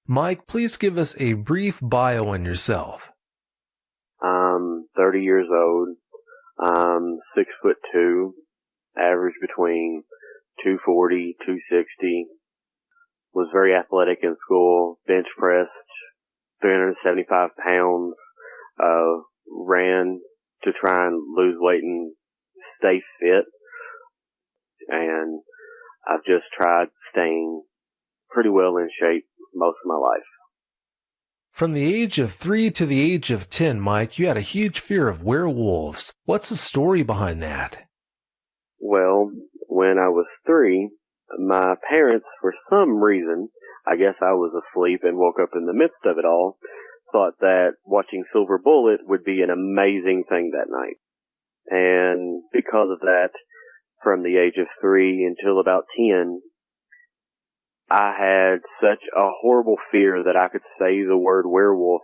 Mike, please give us a brief bio on yourself. I'm 30 years old. I'm 6'2", average between 240, 260. Was very athletic in school, bench pressed 375 pounds, ran to try and lose weight and stay fit. And I've just tried staying pretty well in shape most of my life. From the age of 3 to the age of 10, Mike, you had a huge fear of werewolves. What's the story behind that? Well, when I was 3, my parents, for some reason, I guess I was asleep and woke up in the midst of it all, thought that watching Silver Bullet would be an amazing thing that night. And because of that, from the age of 3 until about 10, I had such a horrible fear that I could say the word werewolf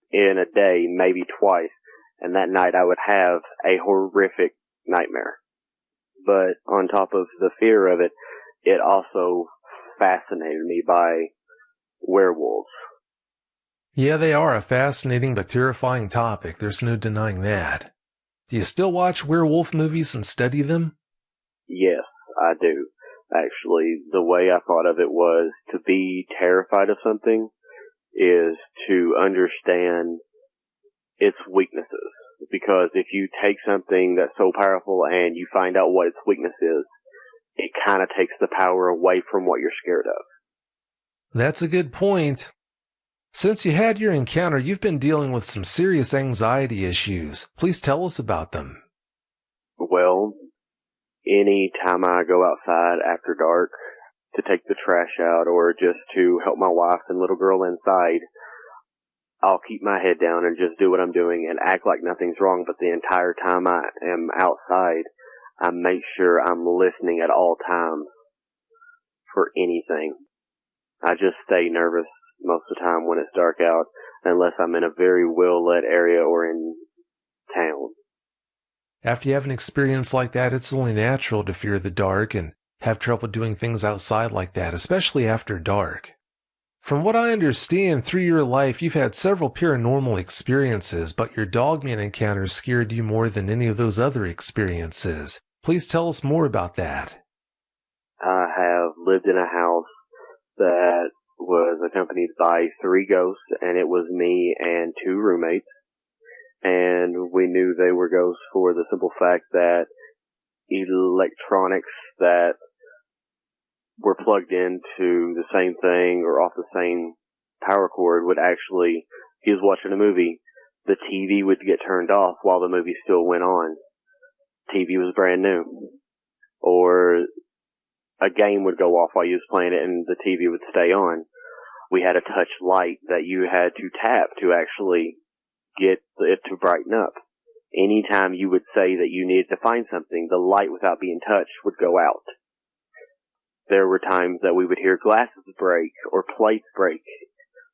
in a day, maybe twice, and that night I would have a horrific nightmare. But on top of the fear of it, it also fascinated me by werewolves. Yeah, they are a fascinating but terrifying topic. There's no denying that. Do you still watch werewolf movies and study them? Yes, I do. Actually, the way I thought of it was to be terrified of something is to understand its weaknesses. Because if you take something that's so powerful and you find out what its weakness is, it kind of takes the power away from what you're scared of. That's a good point. Since you had your encounter, you've been dealing with some serious anxiety issues. Please tell us about them. Well, any time I go outside after dark to take the trash out or just to help my wife and little girl inside, I'll keep my head down and just do what I'm doing and act like nothing's wrong. But the entire time I am outside, I make sure I'm listening at all times for anything. I just stay nervous most of the time when it's dark out, unless I'm in a very well-lit area or in town. After you have an experience like that, it's only natural to fear the dark and have trouble doing things outside like that, especially after dark. From what I understand, through your life, you've had several paranormal experiences, but your dogman encounter scared you more than any of those other experiences. Please tell us more about that. I have lived in a house that was accompanied by 3 ghosts, and it was me and 2 roommates. And we knew they were ghosts for the simple fact that electronics that were plugged into the same thing or off the same power cord would actually, if he was watching a movie, the TV would get turned off while the movie still went on. TV was brand new. Or a game would go off while you was playing it and the TV would stay on. We had a touch light that you had to tap to actually get it to brighten up. Anytime you would say that you needed to find something, the light without being touched would go out. There were times that we would hear glasses break or plates break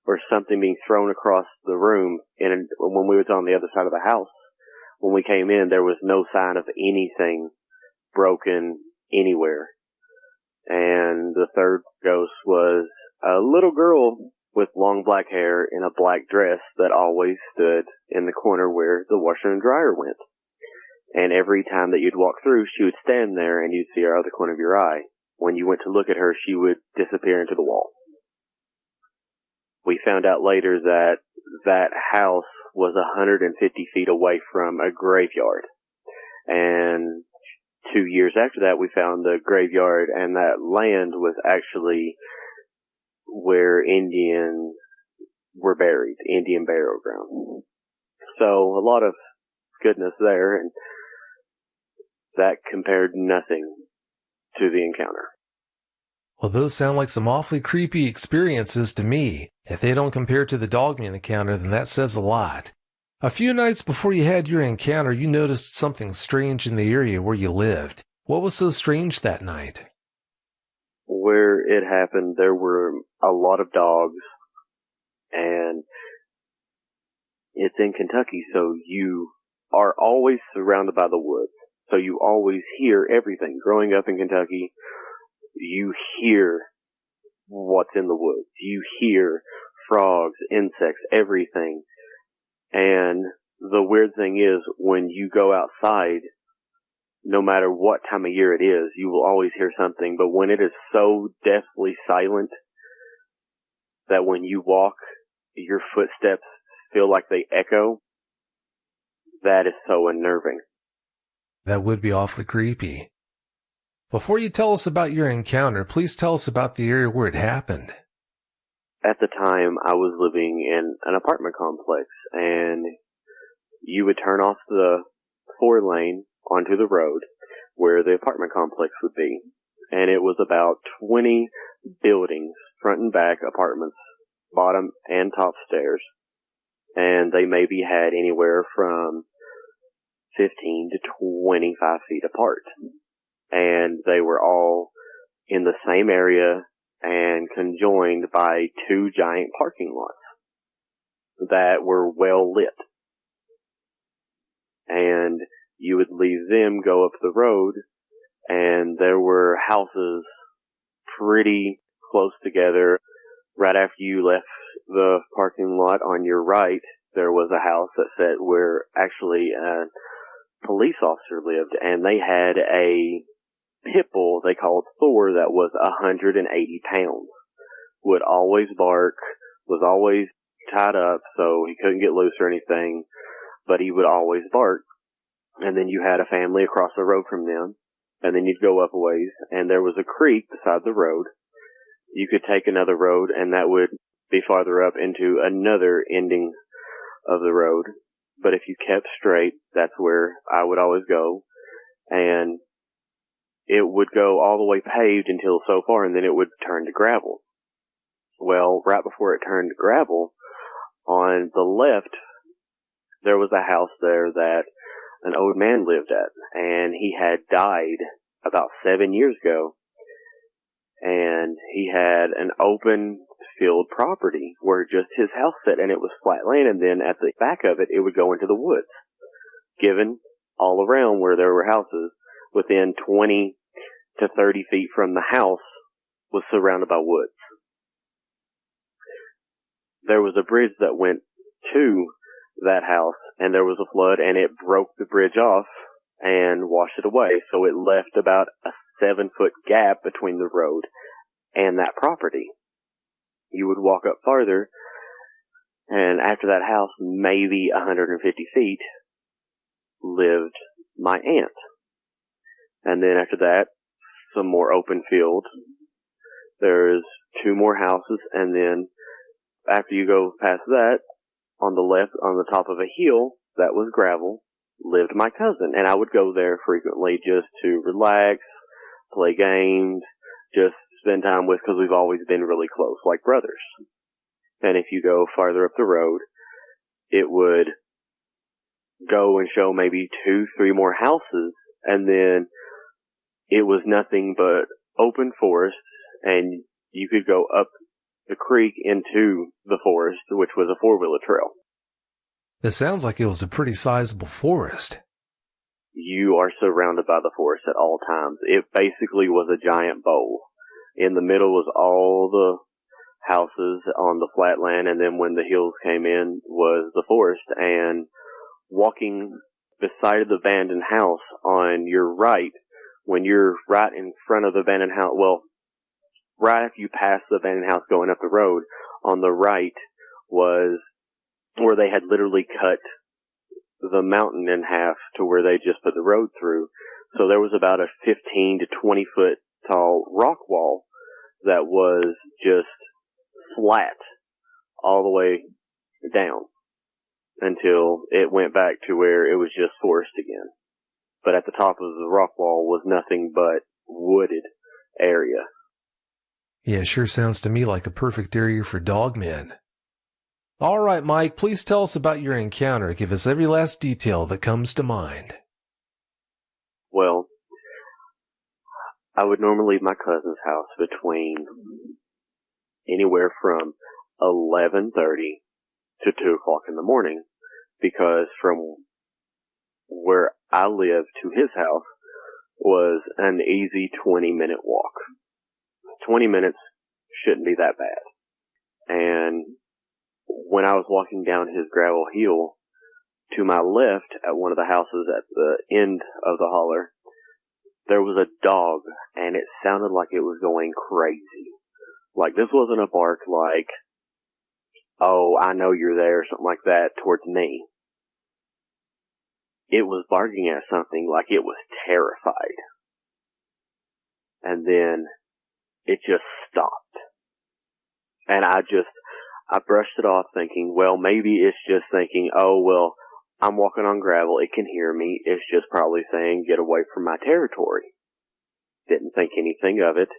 or something being thrown across the room. And when we was on the other side of the house, when we came in, there was no sign of anything broken anywhere. And the third ghost was a little girl with long black hair in a black dress that always stood in the corner where the washer and dryer went. And every time that you'd walk through, she would stand there and you'd see her out of the corner of your eye. When you went to look at her, she would disappear into the wall. We found out later that that house was 150 feet away from a graveyard. And 2 years after that, we found the graveyard, and that land was actually where Indians were buried, Indian burial ground. So a lot of goodness there, and that compared nothing to the encounter. Well, those sound like some awfully creepy experiences to me. If they don't compare to the dogman encounter, then that says a lot. A few nights before you had your encounter, you noticed something strange in the area where you lived. What was so strange that night? Where it happened, there were a lot of dogs, and it's in Kentucky, so you are always surrounded by the woods. So you always hear everything. Growing up in Kentucky, you hear what's in the woods. You hear frogs, insects, everything. And the weird thing is, when you go outside, no matter what time of year it is, you will always hear something. But when it is so deathly silent that when you walk, your footsteps feel like they echo, that is so unnerving. That would be awfully creepy. Before you tell us about your encounter, please tell us about the area where it happened. At the time, I was living in an apartment complex, and you would turn off the 4-lane onto the road where the apartment complex would be. And it was about 20 buildings, front and back apartments, bottom and top stairs. And they maybe had anywhere from 15 to 25 feet apart. And they were all in the same area and conjoined by 2 giant parking lots that were well lit. And you would leave them, go up the road, and there were houses pretty close together. Right after you left the parking lot on your right, there was a house that said where actually a police officer lived, and they had a pit bull they called Thor that was 180 pounds. Would always bark, was always tied up so he couldn't get loose or anything, but he would always bark. And then you had a family across the road from them, and then you'd go up a ways, and there was a creek beside the road. You could take another road, and that would be farther up into another ending of the road. But if you kept straight, that's where I would always go. And it would go all the way paved until so far, and then it would turn to gravel. Well, right before it turned to gravel, on the left, there was a house there that an old man lived at, and he had died about 7 years ago. And he had an open field property where just his house sat, and it was flat land, and then at the back of it, it would go into the woods. Given all around where there were houses, within 20 to 30 feet from the house was surrounded by woods. There was a bridge that went to that house, and there was a flood, and it broke the bridge off and washed it away. So it left about a 7-foot gap between the road and that property. You would walk up farther, and after that house, maybe 150 feet, lived my aunt. And then after that, some more open field. There's 2 more houses, and then after you go past that, on the left, on the top of a hill that was gravel, lived my cousin. And I would go there frequently just to relax, play games, just spend time with, because we've always been really close, like brothers. And if you go farther up the road, it would go and show maybe 2, 3 more houses, and then it was nothing but open forest, and you could go up the creek into the forest, which was a 4-wheeler trail. It sounds like it was a pretty sizable forest. You are surrounded by the forest at all times. It basically was a giant bowl. In the middle was all the houses on the flat land, and then when the hills came in was the forest. And walking beside the abandoned house on your right, when you're right in front of the abandoned house, well, right after you pass the abandoned house going up the road, on the right was where they had literally cut the mountain in half to where they just put the road through. So there was about a 15 to 20 foot tall rock wall that was just flat all the way down until it went back to where it was just forest again. But at the top of the rock wall was nothing but wooded area. Yeah, it sure sounds to me like a perfect area for dogmen. All right, Mike, please tell us about your encounter. Give us every last detail that comes to mind. Well, I would normally leave my cousin's house between anywhere from 11:30 to 2 o'clock in the morning, because from where I lived to his house was an easy 20-minute walk. 20 minutes shouldn't be that bad. And when I was walking down his gravel hill, to my left at one of the houses at the end of the holler, there was a dog, and it sounded like it was going crazy. Like, this wasn't a bark like, oh, I know you're there, something like that, towards me. It was barking at something like it was terrified. And then it just stopped. And I brushed it off thinking, well, maybe it's just thinking, oh, well, I'm walking on gravel, it can hear me, it's just probably saying, get away from my territory. Didn't think anything of it.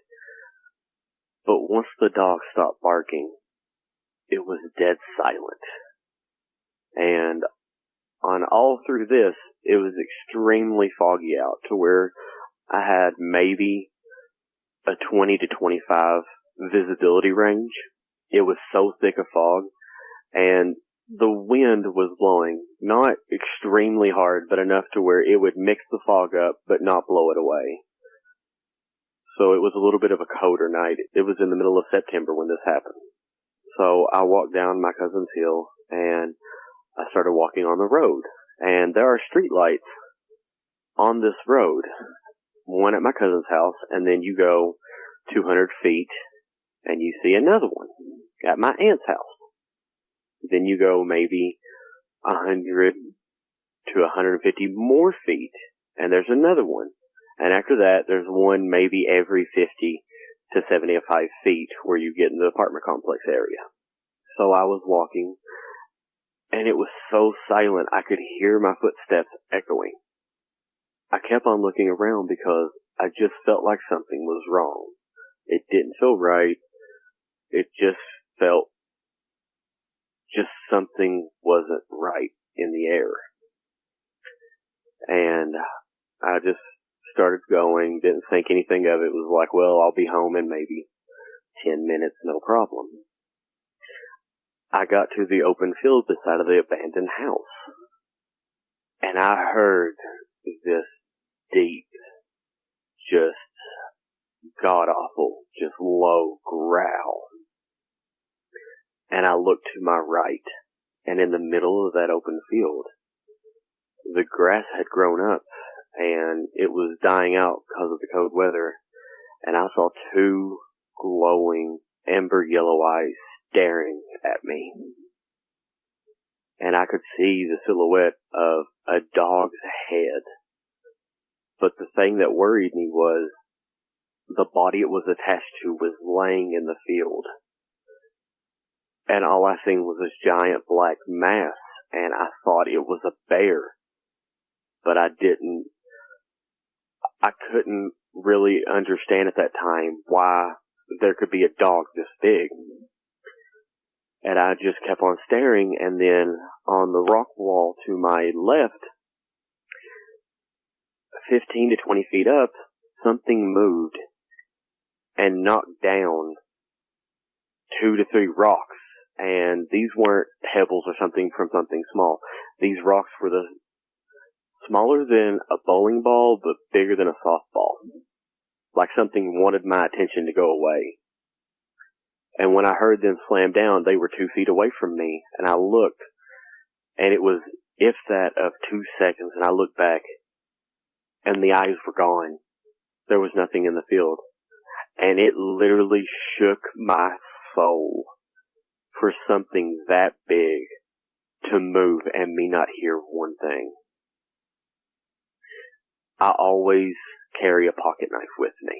But once the dog stopped barking, it was dead silent. And on all through this, it was extremely foggy out to where I had maybe a 20 to 25 visibility range. It was so thick a fog, and the wind was blowing, not extremely hard, but enough to where it would mix the fog up, but not blow it away. So it was a little bit of a colder night. It was in the middle of September when this happened. So I walked down my cousin's hill, and I started walking on the road. And there are street lights on this road, one at my cousin's house, and then you go 200 feet, and you see another one at my aunt's house. Then you go maybe 100 to 150 more feet, and there's another one. And after that, there's one maybe every 50 to 75 feet where you get in the apartment complex area. So I was walking, and it was so silent I could hear my footsteps echoing. I kept on looking around because I just felt like something was wrong. It didn't feel right. It just felt something wasn't right in the air. And I just started going, didn't think anything of it. It was like, well, I'll be home in maybe 10 minutes, no problem. I got to the open field beside of the abandoned house, and I heard this deep, just god-awful, just low growl. And I looked to my right, and in the middle of that open field, the grass had grown up, and it was dying out because of the cold weather, and I saw two glowing amber yellow eyes staring at me. And I could see the silhouette of a dog's head. But the thing that worried me was the body it was attached to was laying in the field. And all I seen was this giant black mass, and I thought it was a bear. But I couldn't really understand at that time why there could be a dog this big. And I just kept on staring, and then on the rock wall to my left, 15 to 20 feet up, something moved and knocked down 2 to 3 rocks. And these weren't pebbles or something from something small. These rocks were smaller than a bowling ball, but bigger than a softball. Like something wanted my attention to go away. And when I heard them slam down, they were 2 feet away from me. And I looked, and it was, if that, of 2 seconds. And I looked back, and the eyes were gone. There was nothing in the field. And it literally shook my soul for something that big to move and me not hear one thing. I always carry a pocket knife with me.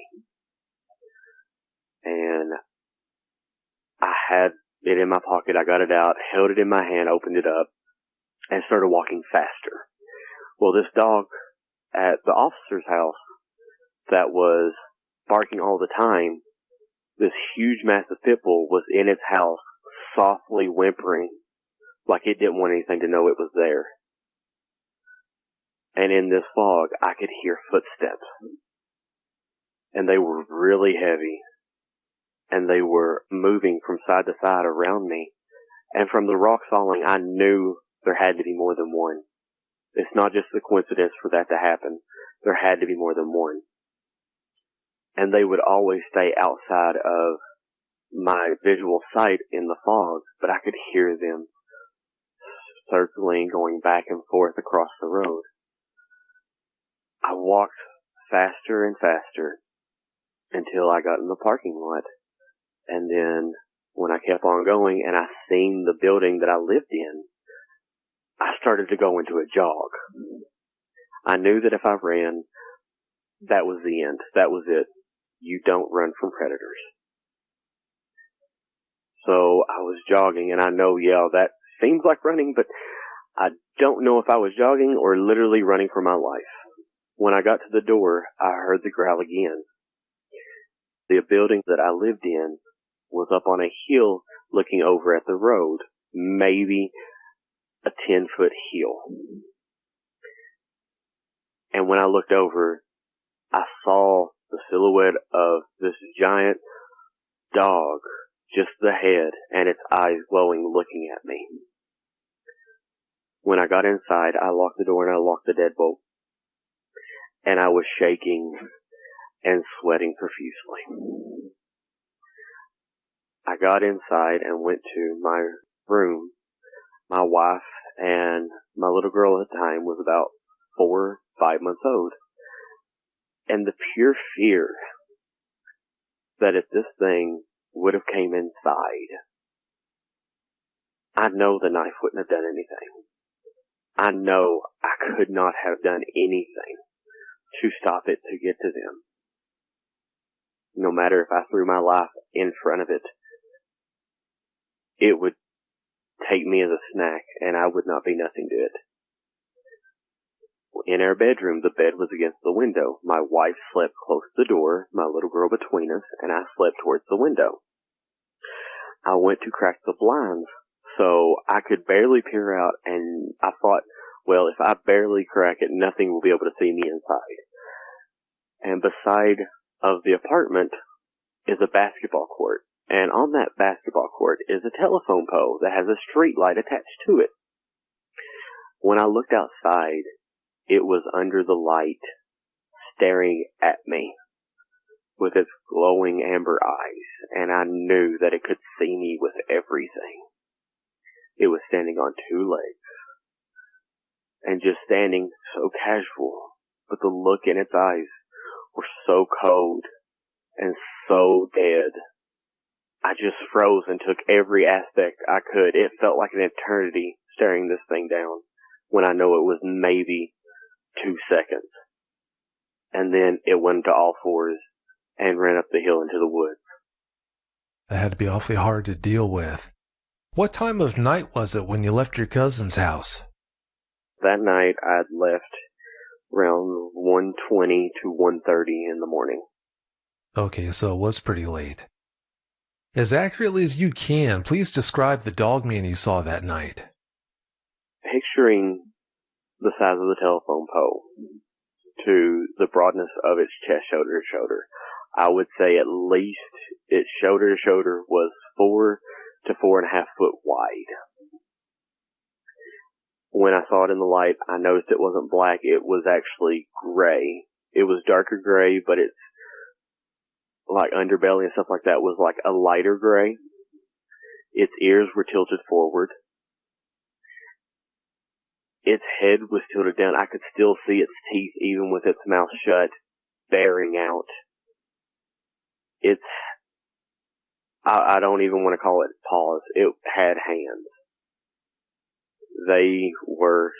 And I had it in my pocket. I got it out, held it in my hand, opened it up, and started walking faster. Well, this dog at the officer's house that was barking all the time, this huge, massive pit bull was in its house, softly whimpering, like it didn't want anything to know it was there. And in this fog, I could hear footsteps. And they were really heavy. And they were moving from side to side around me. And from the rocks falling, I knew there had to be more than one. It's not just a coincidence for that to happen. There had to be more than one. And they would always stay outside of my visual sight in the fog, but I could hear them circling, going back and forth across the road. I walked faster and faster until I got in the parking lot. And then when I kept on going and I seen the building that I lived in, I started to go into a jog. I knew that if I ran, that was the end. That was it. You don't run from predators. So I was jogging, and I know, yeah, that seems like running, but I don't know if I was jogging or literally running for my life. When I got to the door, I heard the growl again. The building that I lived in was up on a hill looking over at the road, maybe a 10-foot hill. And when I looked over, I saw the silhouette of this giant dog, just the head and its eyes glowing, looking at me. When I got inside, I locked the door and I locked the deadbolt. And I was shaking and sweating profusely. I got inside and went to my room. My wife and my little girl at the time was about 5 months old. And the pure fear that if this thing would have came inside, I know the knife wouldn't have done anything. I know I could not have done anything to stop it to get to them. No matter if I threw my life in front of it, it would take me as a snack and I would not be nothing to it. In our bedroom, the bed was against the window. My wife slept close to the door, my little girl between us, and I slept towards the window. I went to crack the blinds, so I could barely peer out, and I thought, well, if I barely crack it, nothing will be able to see me inside. And beside of the apartment is a basketball court, and on that basketball court is a telephone pole that has a street light attached to it. When I looked outside, it was under the light, staring at me with its glowing amber eyes, and I knew that it could see me with everything. It was standing on 2 legs, and just standing so casual, but the look in its eyes were so cold and so dead. I just froze and took every aspect I could. It felt like an eternity staring this thing down, when I know it was maybe 2 seconds. And then it went to all fours and ran up the hill into the woods. That had to be awfully hard to deal with. What time of night was it when you left your cousin's house? That night I'd left around 1:20 to 1:30 in the morning. Okay, so it was pretty late. As accurately as you can, please describe the dog man you saw that night. Picturing the size of the telephone pole to the broadness of its chest, shoulder to shoulder, I would say at least its shoulder to shoulder was 4 to 4.5 foot wide. When I saw it in the light, I noticed it wasn't black, it was actually gray. It was darker gray, but its like underbelly and stuff like that was like a lighter gray. Its ears were tilted forward. Its head was tilted down. I could still see its teeth even with its mouth shut, bearing out. I don't even want to call it paws. It had hands. They were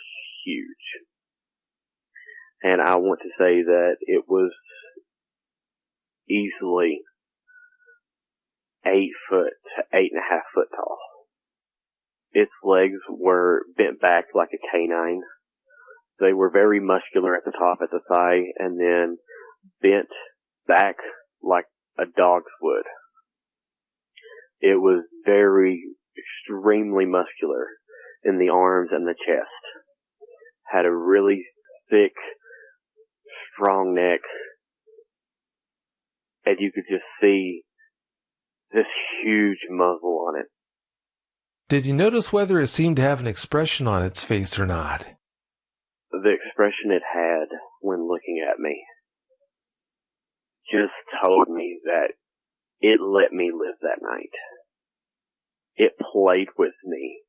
huge. And I want to say that it was easily 8 foot to 8.5 foot tall. Its legs were bent back like a canine. They were very muscular at the top, at the thigh, and then bent back like a dog's would. It was extremely muscular in the arms and the chest. Had a really thick, strong neck, and you could just see this huge muzzle on it. Did you notice whether it seemed to have an expression on its face or not? The expression it had when looking at me just told me that it let me live that night. It played with me.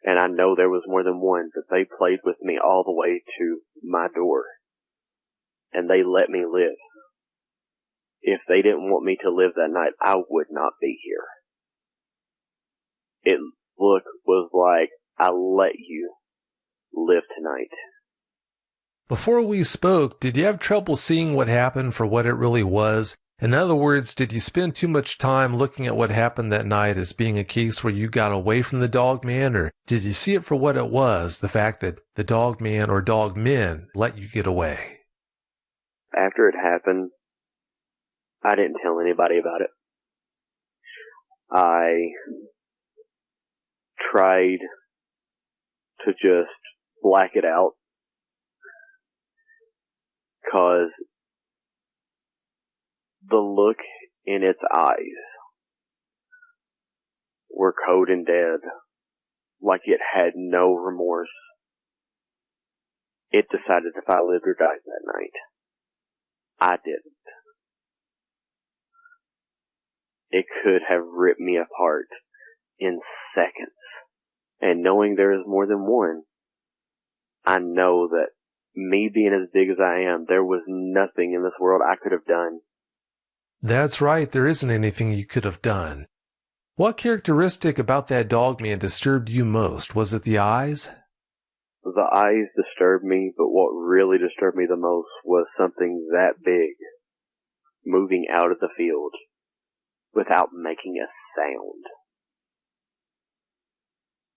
And I know there was more than one, but they played with me all the way to my door. And they let me live. If they didn't want me to live that night, I would not be here. It was like, I let you live tonight. Before we spoke, did you have trouble seeing what happened for what it really was? In other words, did you spend too much time looking at what happened that night as being a case where you got away from the dog man, or did you see it for what it was, the fact that the dog man or dog men let you get away? After it happened, I didn't tell anybody about it. I tried to just black it out, because the look in its eyes were cold and dead, like it had no remorse. It decided if I lived or died that night. I didn't. It could have ripped me apart in seconds. And knowing there is more than one, I know that me being as big as I am, there was nothing in this world I could have done. That's right, there isn't anything you could have done. What characteristic about that dog man disturbed you most? Was it the eyes? The eyes disturbed me, but what really disturbed me the most was something that big moving out of the field without making a sound.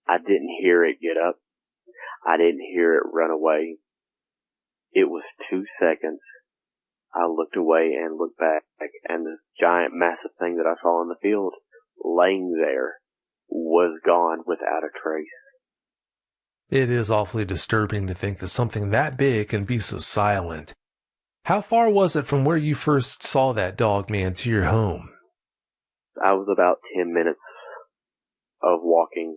I didn't hear it get up. I didn't hear it run away. It was 2 seconds. I looked away and looked back, and this giant, massive thing that I saw in the field, laying there, was gone without a trace. It is awfully disturbing to think that something that big can be so silent. How far was it from where you first saw that dog man to your home? I was about 10 minutes of walking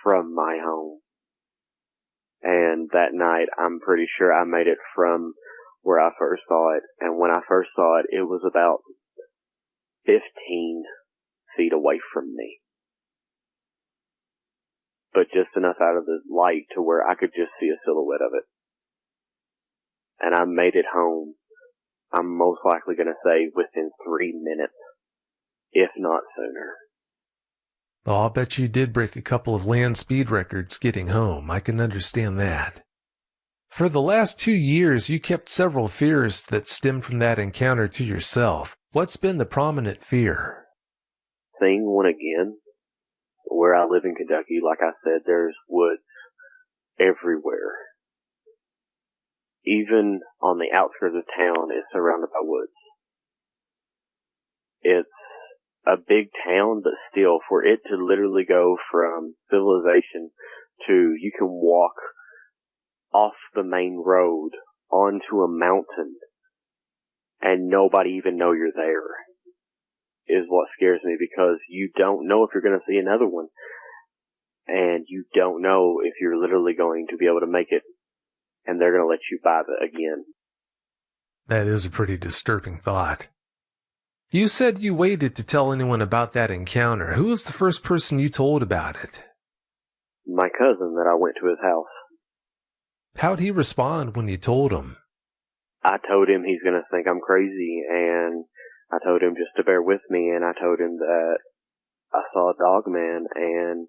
from my home. And that night, I'm pretty sure I made it from where I first saw it. And when I first saw it, it was about 15 feet away from me. But just enough out of the light to where I could just see a silhouette of it. And I made it home, I'm most likely going to say within 3 minutes, if not sooner. Oh, I'll bet you did break a couple of land speed records getting home. I can understand that. For the last 2 years, you kept several fears that stemmed from that encounter to yourself. What's been the prominent fear? Seeing one again. Where I live in Kentucky, like I said, there's woods everywhere. Even on the outskirts of town, it's surrounded by woods. It's a big town, but still, for it to literally go from civilization to you can walk off the main road onto a mountain and nobody even know you're there is what scares me, because you don't know if you're going to see another one, and you don't know if you're literally going to be able to make it and they're going to let you by again. That is a pretty disturbing thought. You said you waited to tell anyone about that encounter. Who was the first person you told about it? My cousin that I went to his house. How'd he respond when you told him? I told him he's going to think I'm crazy, and I told him just to bear with me, and I told him that I saw a dog man, and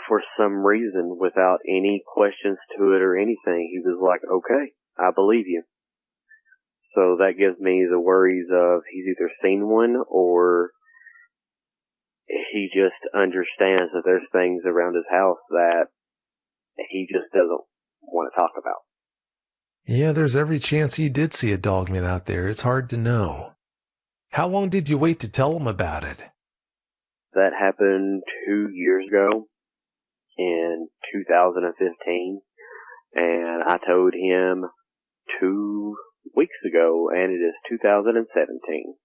for some reason, without any questions to it or anything, he was like, okay, I believe you. So that gives me the worries of he's either seen one or he just understands that there's things around his house that he just doesn't want to talk about. Yeah, there's every chance he did see a dogman out there. It's hard to know. How long did you wait to tell him about it? That happened 2 years ago in 2015, and I told him 2 weeks ago, and it is 2017.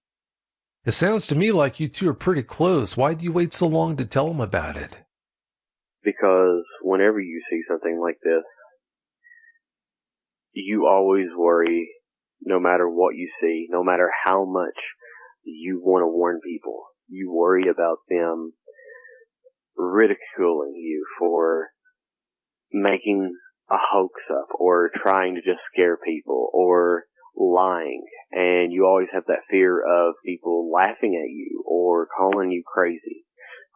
It sounds to me like you two are pretty close. Why do you wait so long to tell him about it? Because whenever you see something like this, you always worry, no matter what you see, no matter how much you want to warn people. You worry about them ridiculing you for making a hoax up or trying to just scare people or lying. And you always have that fear of people laughing at you or calling you crazy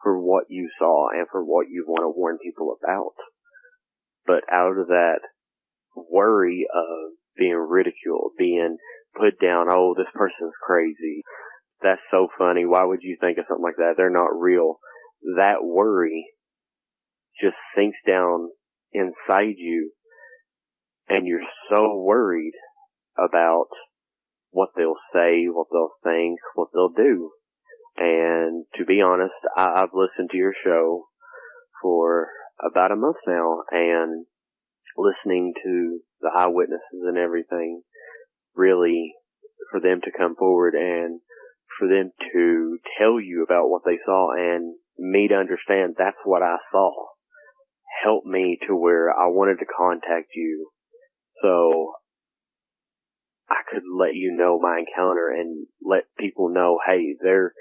for what you saw and for what you want to warn people about. But out of that worry of being ridiculed, being put down, oh, this person's crazy, that's so funny, why would you think of something like that? They're not real. That worry just sinks down inside you, and you're so worried about what they'll say, what they'll think, what they'll do. And to be honest, I've listened to your show for about a month now, and listening to the eyewitnesses and everything, really, for them to come forward and for them to tell you about what they saw and me to understand that's what I saw, helped me to where I wanted to contact you so I could let you know my encounter and let people know, hey, they're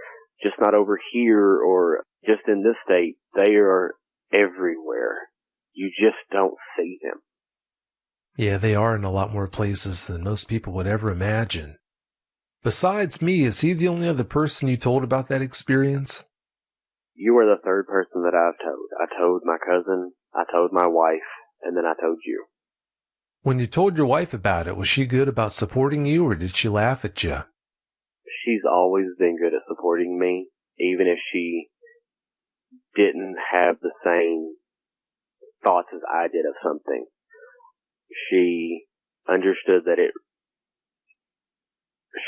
just not over here or just in this state. They are everywhere. You just don't see them. Yeah, they are in a lot more places than most people would ever imagine. Besides me, is he the only other person you told about that experience? You are the third person that I've told. I told my cousin, I told my wife, and then I told you. When you told your wife about it, was she good about supporting you, or did she laugh at you? She's always been good at supporting me, even if she didn't have the same thoughts as I did of something. She understood that it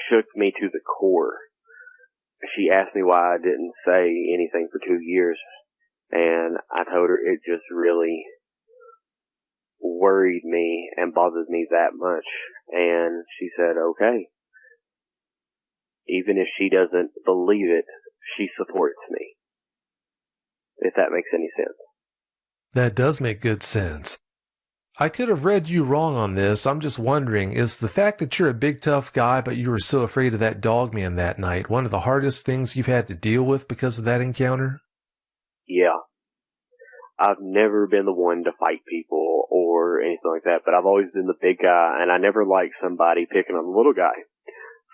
shook me to the core. She asked me why I didn't say anything for 2 years, and I told her it just really worried me and bothered me that much. And she said, okay. Even if she doesn't believe it, she supports me. If that makes any sense. That does make good sense. I could have read you wrong on this. I'm just wondering, is the fact that you're a big tough guy but you were so afraid of that dog man that night one of the hardest things you've had to deal with because of that encounter? Yeah. I've never been the one to fight people or anything like that, but I've always been the big guy, and I never liked somebody picking on the little guy.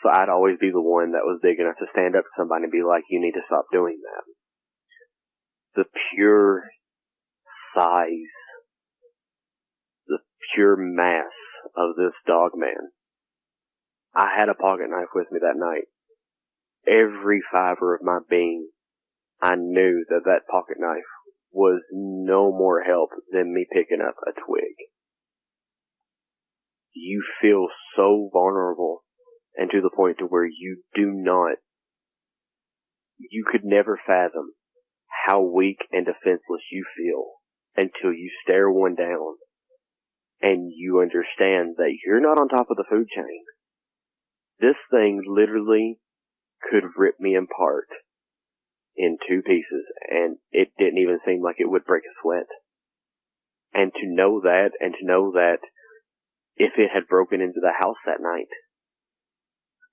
So I'd always be the one that was big enough to stand up to somebody and be like, you need to stop doing that. The pure size, the pure mass of this dog man. I had a pocket knife with me that night. Every fiber of my being, I knew that that pocket knife was no more help than me picking up a twig. You feel so vulnerable, and to the point to where you could never fathom how weak and defenseless you feel until you stare one down and you understand that you're not on top of the food chain. This thing literally could rip me apart in 2 pieces, and it didn't even seem like it would break a sweat. And to know that, and to know that if it had broken into the house that night,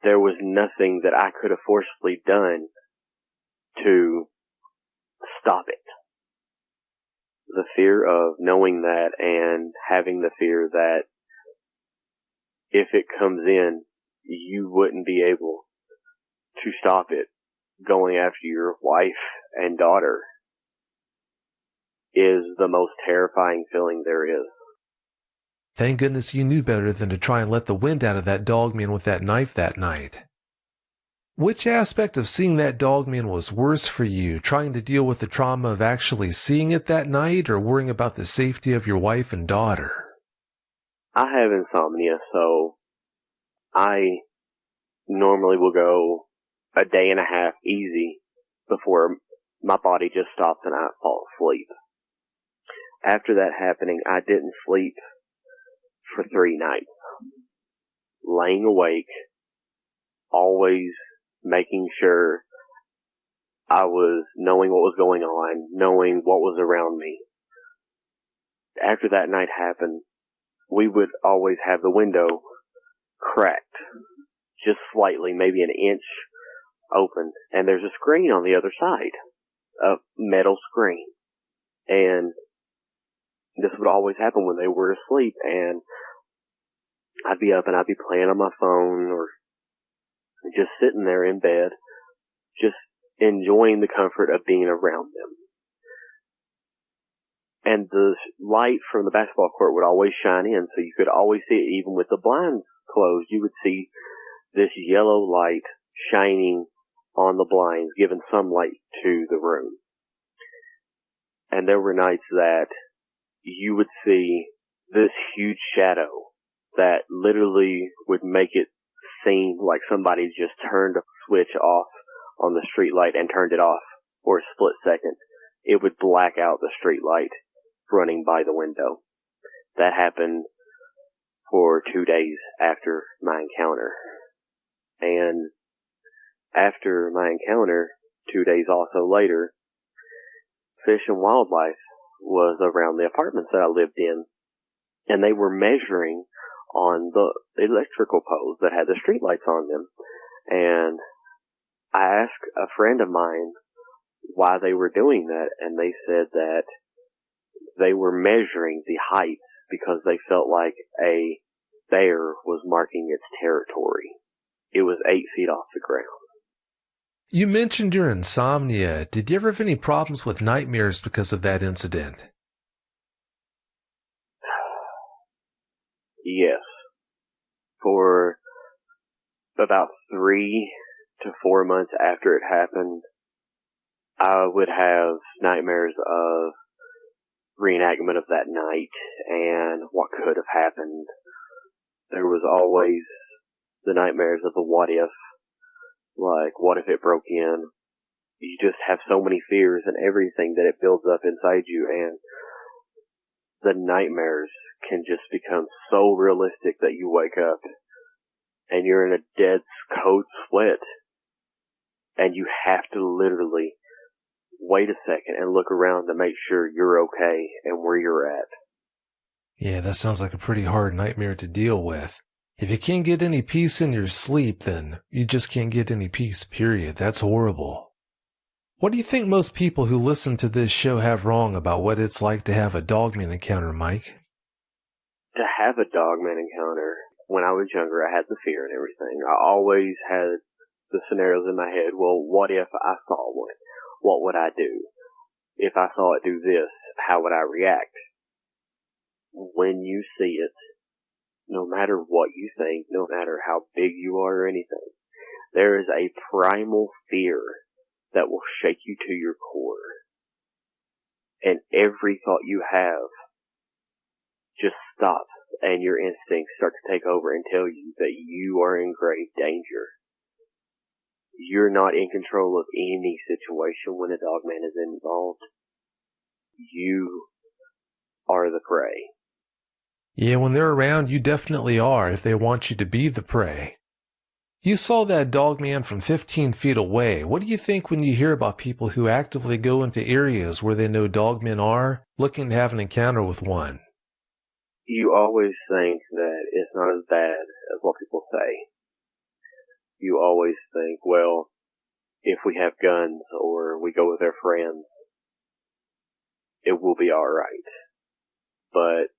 there was nothing that I could have forcibly done to stop it. The fear of knowing that and having the fear that if it comes in, you wouldn't be able to stop it going after your wife and daughter is the most terrifying feeling there is. Thank goodness you knew better than to try and let the wind out of that dog man with that knife that night. Which aspect of seeing that dog man was worse for you, trying to deal with the trauma of actually seeing it that night or worrying about the safety of your wife and daughter? I have insomnia, so I normally will go a day and a half easy before my body just stops and I fall asleep. After that happening, I didn't sleep for 3 nights. Laying awake, always making sure I was knowing what was going on, knowing what was around me. After that night happened, we would always have the window cracked, just slightly, maybe an inch open, and there's a screen on the other side, a metal screen. And this would always happen when they were asleep, and I'd be up and I'd be playing on my phone or just sitting there in bed, just enjoying the comfort of being around them. And the light from the basketball court would always shine in, so you could always see it. Even with the blinds closed, you would see this yellow light shining on the blinds, giving some light to the room. And there were nights that you would see this huge shadow that literally would make it seem like somebody just turned a switch off on the street light and turned it off for a split second. It would black out the street light running by the window. That happened for 2 days after my encounter. And after my encounter, 2 days also later, Fish and Wildlife was around the apartments that I lived in, and they were measuring on the electrical poles that had the streetlights on them. And I asked a friend of mine why they were doing that, and they said that they were measuring the height because they felt like a bear was marking its territory. It was 8 feet off the ground. You mentioned your insomnia. Did you ever have any problems with nightmares because of that incident? Yes. For about 3 to 4 months after it happened, I would have nightmares of reenactment of that night and what could have happened. There was always the nightmares of the what if. Like, what if it broke in? You just have so many fears and everything that it builds up inside you, and the nightmares can just become so realistic that you wake up and you're in a dead cold sweat, and you have to literally wait a second and look around to make sure you're okay and where you're at. Yeah, that sounds like a pretty hard nightmare to deal with. If you can't get any peace in your sleep, then you just can't get any peace, period. That's horrible. What do you think most people who listen to this show have wrong about what it's like to have a dogman encounter, Mike? To have a dogman encounter, when I was younger, I had the fear and everything. I always had the scenarios in my head. Well, what if I saw one? What would I do? If I saw it do this, how would I react? When you see it, no matter what you think, no matter how big you are or anything, there is a primal fear that will shake you to your core. And every thought you have just stops, and your instincts start to take over and tell you that you are in grave danger. You're not in control of any situation when a dogman is involved. You are the prey. Yeah, when they're around, you definitely are if they want you to be the prey. You saw that dogman from 15 feet away. What do you think when you hear about people who actively go into areas where they know dogmen are, looking to have an encounter with one? You always think that it's not as bad as what people say. You always think, well, if we have guns or we go with our friends, it will be alright. But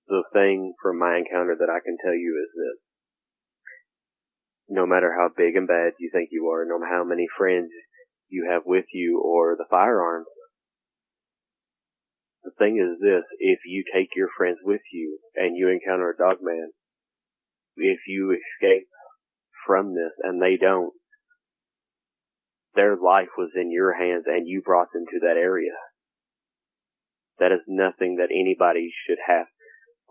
the thing from my encounter that I can tell you is this. No matter how big and bad you think you are, no matter how many friends you have with you or the firearms, the thing is this, if you take your friends with you and you encounter a dogman, if you escape from this and they don't, their life was in your hands and you brought them to that area. That is nothing that anybody should have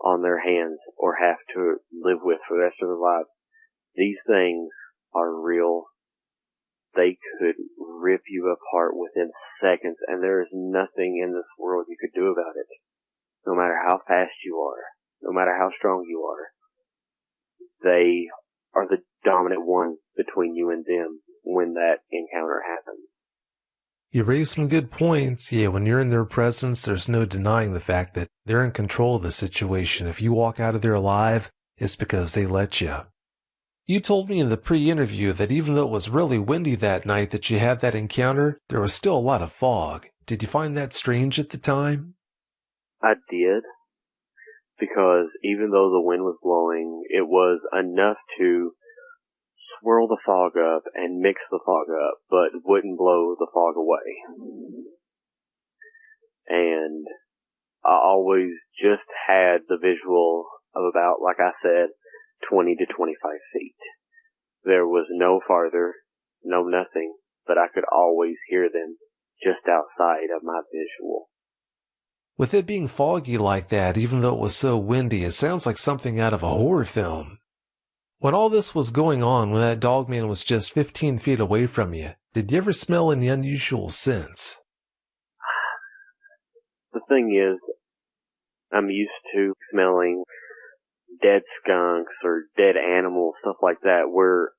on their hands or have to live with for the rest of their lives. These things are real. They could rip you apart within seconds, and there is nothing in this world you could do about it. No matter how fast you are, no matter how strong you are, they are the dominant one between you and them when that encounter happens. You raised some good points. Yeah, when you're in their presence, there's no denying the fact that they're in control of the situation. If you walk out of there alive, it's because they let you. You told me in the pre-interview that even though it was really windy that night that you had that encounter, there was still a lot of fog. Did you find that strange at the time? I did, because even though the wind was blowing, it was enough to swirl the fog up and mix the fog up, but wouldn't blow the fog away. And I always just had the visual of about, like I said, 20 to 25 feet. There was no farther, no nothing, but I could always hear them just outside of my visual. With it being foggy like that, even though it was so windy, it sounds like something out of a horror film. When all this was going on, when that dogman was just 15 feet away from you, did you ever smell any unusual scents? The thing is, I'm used to smelling dead skunks or dead animals, stuff like that, where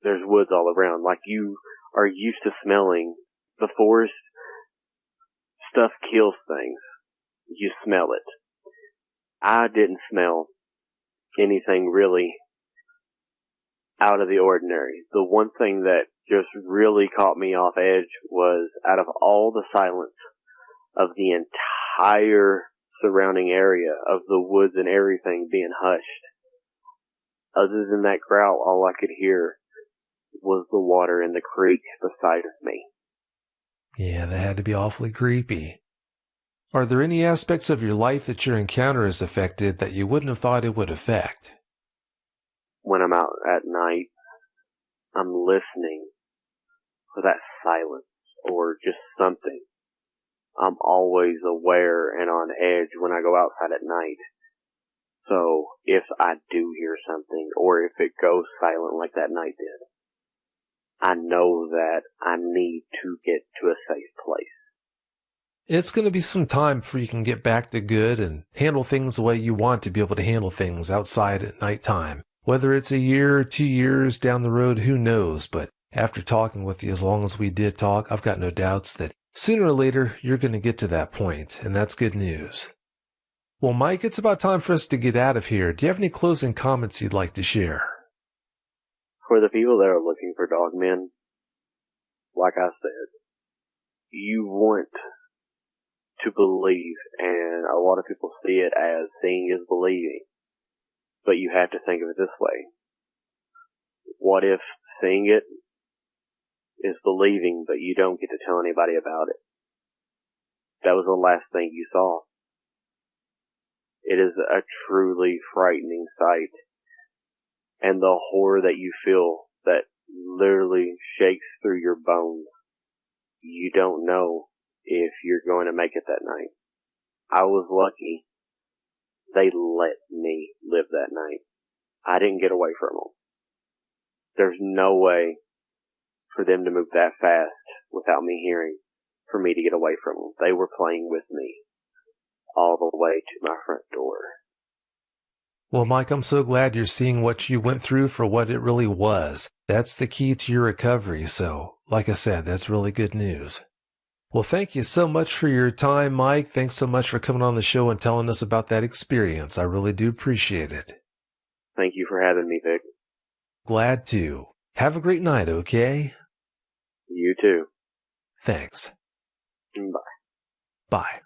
there's woods all around. Like, you are used to smelling the forest. Stuff kills things. You smell it. I didn't smell anything really out of the ordinary. The one thing that just really caught me off edge was, out of all the silence of the entire surrounding area of the woods and everything being hushed, other than that growl, all I could hear was the water in the creek beside of me. Yeah, that had to be awfully creepy. Are there any aspects of your life that your encounter has affected that you wouldn't have thought it would affect? When I'm out at night, I'm listening for that silence or just something. I'm always aware and on edge when I go outside at night. So if I do hear something, or if it goes silent like that night did, I know that I need to get to a safe place. It's going to be some time before you can get back to good and handle things the way you want to be able to handle things outside at nighttime. Whether it's a year or 2 years down the road, who knows? But after talking with you as long as we did talk, I've got no doubts that sooner or later you're going to get to that point, and that's good news. Well, Mike, it's about time for us to get out of here. Do you have any closing comments you'd like to share? For the people that are looking for dogmen, like I said, you want to believe, and a lot of people see it as seeing is believing. But you have to think of it this way. What if seeing it is believing, but you don't get to tell anybody about it? That was the last thing you saw. It is a truly frightening sight. And the horror that you feel that literally shakes through your bones. You don't know if you're going to make it that night. I was lucky. They let me live that night. I didn't get away from them. There's no way for them to move that fast without me hearing for me to get away from them. They were playing with me all the way to my front door. Well, Mike, I'm so glad you're seeing what you went through for what it really was. That's the key to your recovery. So, like I said, that's really good news. Well, thank you so much for your time, Mike. Thanks so much for coming on the show and telling us about that experience. I really do appreciate it. Thank you for having me, Vic. Glad to. Have a great night, okay? You too. Thanks. Bye. Bye.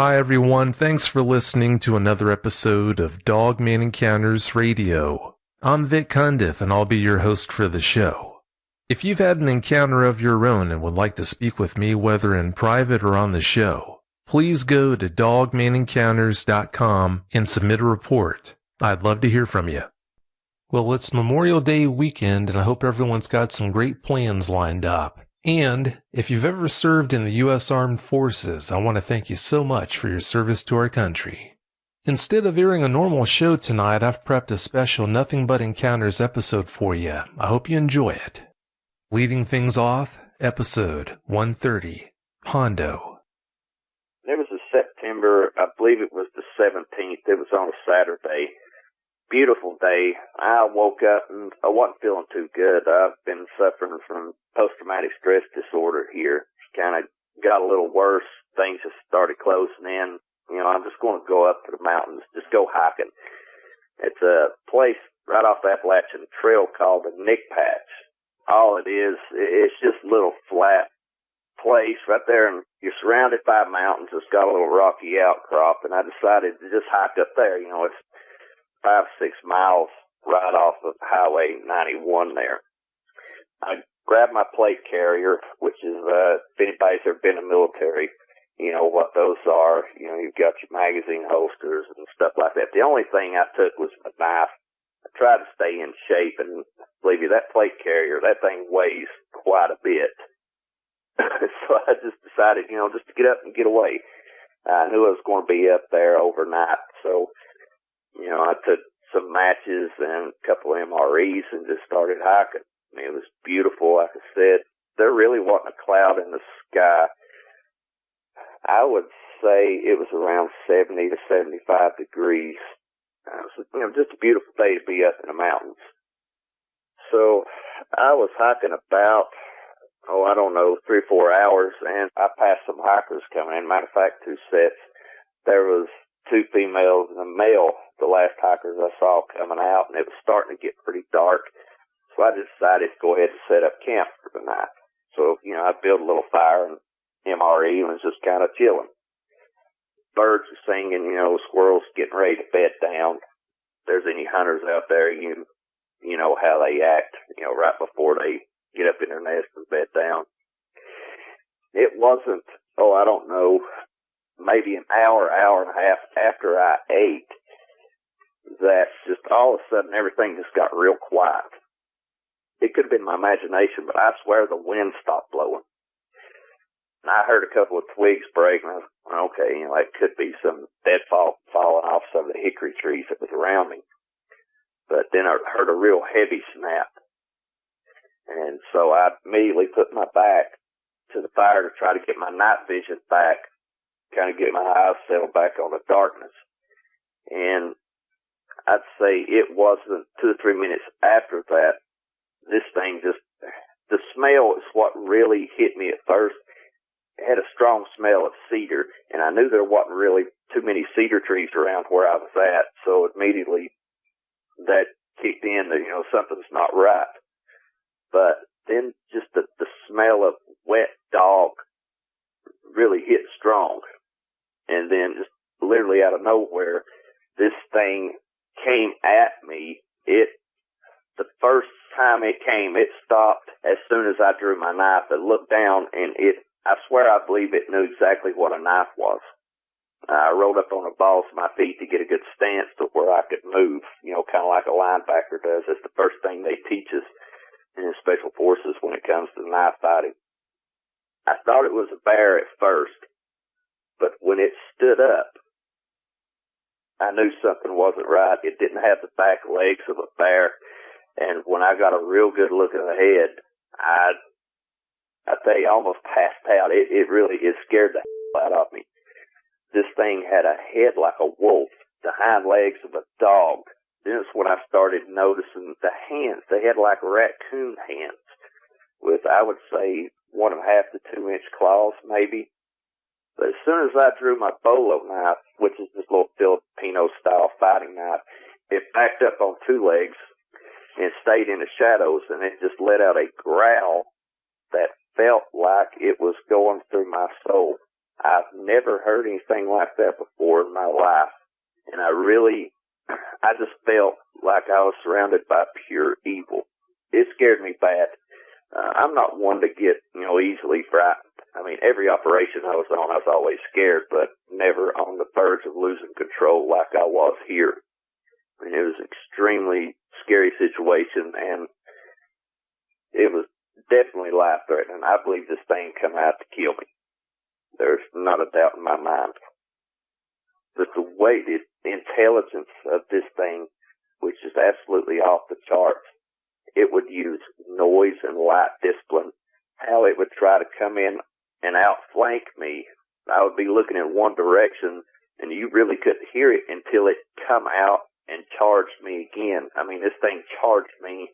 Hi, everyone. Thanks for listening to another episode of Dogman Encounters Radio. I'm Vic Cundiff, and I'll be your host for the show. If you've had an encounter of your own and would like to speak with me, whether in private or on the show, please go to dogmanencounters.com and submit a report. I'd love to hear from you. Well, it's Memorial Day weekend, and I hope everyone's got some great plans lined up. And if you've ever served in the U.S. Armed Forces, I want to thank you so much for your service to our country. Instead of airing a normal show tonight, I've prepped a special Nothing But Encounters episode for you. I hope you enjoy it. Leading things off, episode 130, Hondo. It was September, I believe it was the 17th. It was on a Saturday. Beautiful day. I woke up and I wasn't feeling too good. I've been suffering from post-traumatic stress disorder here. Kind of got a little worse. Things just started closing in. You know, I'm just going to go up to the mountains, just go hiking. It's a place right off the Appalachian Trail called the Nick Patch. All it is, it's just a little flat place right there, and you're surrounded by mountains. It's got a little rocky outcrop, and I decided to just hike up there. You know, it's 5-6 miles right off of Highway 91 there. I grabbed my plate carrier, which is, if anybody's ever been in the military, you know what those are. You know, you've got your magazine holsters and stuff like that. The only thing I took was my knife. I tried to stay in shape, and believe you, that plate carrier, that thing weighs quite a bit. So I just decided, you know, just to get up and get away. I knew I was going to be up there overnight, so you know, I took some matches and a couple of MREs and just started hiking. I mean, it was beautiful. Like I said, there really wasn't a cloud in the sky. I would say it was around 70 to 75 degrees. So, you know, just a beautiful day to be up in the mountains. So I was hiking about, 3 or 4 hours, and I passed some hikers coming in. Matter of fact, 2 sets. There was 2 females and a male, the last hikers I saw coming out, and it was starting to get pretty dark. So I decided to go ahead and set up camp for the night. So, you know, I built a little fire and MRE and was just kind of chilling. Birds were singing, you know, squirrels getting ready to bed down. If there's any hunters out there, you know how they act, you know, right before they get up in their nest and bed down. It wasn't, maybe an hour and a half after I ate, that just all of a sudden everything just got real quiet. It could have been my imagination, but I swear the wind stopped blowing. And I heard a couple of twigs break, and I was, okay, you know, it could be some deadfall falling off some of the hickory trees that was around me. But then I heard a real heavy snap. And so I immediately put my back to the fire to try to get my night vision back, kind of get my eyes settled back on the darkness. And I'd say it wasn't 2 or 3 minutes after that, this thing the smell is what really hit me at first. It had a strong smell of cedar, and I knew there wasn't really too many cedar trees around where I was at, so immediately that kicked in that, you know, something's not right. But then just the smell of wet dog really hit strong. And then just literally out of nowhere, this thing came at me. The first time it came, it stopped as soon as I drew my knife. I looked down, and I swear I believe it knew exactly what a knife was. I rolled up on the balls of my feet to get a good stance to where I could move, you know, kind of like a linebacker does. That's the first thing they teach us in Special Forces when it comes to knife fighting. I thought it was a bear at first, but when it stood up, I knew something wasn't right. It didn't have the back legs of a bear, and when I got a real good look at the head, I tell you, I almost passed out. It scared the hell out of me. This thing had a head like a wolf, the hind legs of a dog. Then it's when I started noticing the hands. They had like raccoon hands with, I would say, 1.5 to 2 inch claws, maybe. But as soon as I drew my bolo knife, which is this little Filipino-style fighting knife, it backed up on 2 legs and stayed in the shadows, and it just let out a growl that felt like it was going through my soul. I've never heard anything like that before in my life. And I just felt like I was surrounded by pure evil. It scared me bad. I'm not one to get, easily frightened. I mean, every operation I was on, I was always scared, but never on the verge of losing control like I was here. I mean, it was an extremely scary situation, and it was definitely life-threatening. I believe this thing come out to kill me. There's not a doubt in my mind. But the way, the intelligence of this thing, which is absolutely off the charts, it would use noise and light discipline. How it would try to come in and outflank me. I would be looking in one direction, and you really couldn't hear it until it come out and charged me again. I mean, this thing charged me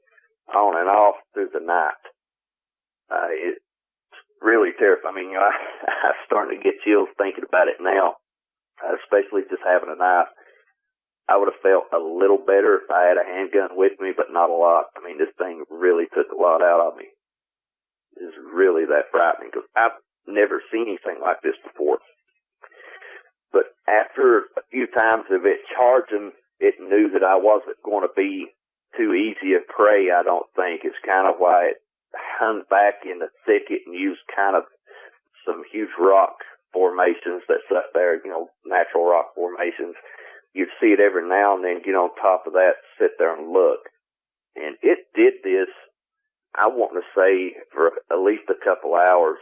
on and off through the night. It's really terrifying. I mean, I'm starting to get chills thinking about it now, especially just having a knife. I would have felt a little better if I had a handgun with me, but not a lot. I mean, this thing really took a lot out of me. It's really that frightening because I've never seen anything like this before. But after a few times of it charging, it knew that I wasn't going to be too easy a prey, I don't think. It's kind of why it hung back in the thicket and used kind of some huge rock formations that's up there, natural rock formations. You'd see it every now and then get on top of that, sit there and look. And it did this, I want to say, for at least a couple hours.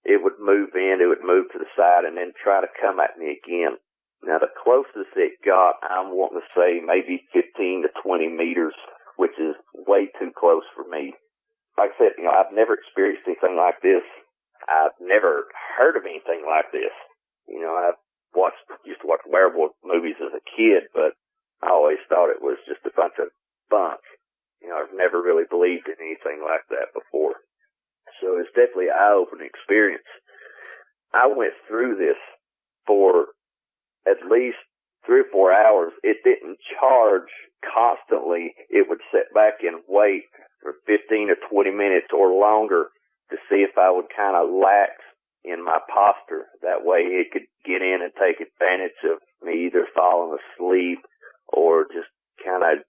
It would move in, it would move to the side, and then try to come at me again. Now, the closest it got, I'm wanting to say maybe 15 to 20 meters, which is way too close for me. Like I said, I've never experienced anything like this. I've never heard of anything like this. I've used to watch werewolf movies as a kid, but I always thought it was just a bunch of bunk. I've never really believed in anything like that before. So it's definitely an eye-opening experience. I went through this for at least 3 or 4 hours. It didn't charge constantly. It would sit back and wait for 15 or 20 minutes or longer to see if I would kind of lax in my posture. That way it could get in and take advantage of me either falling asleep or just kind of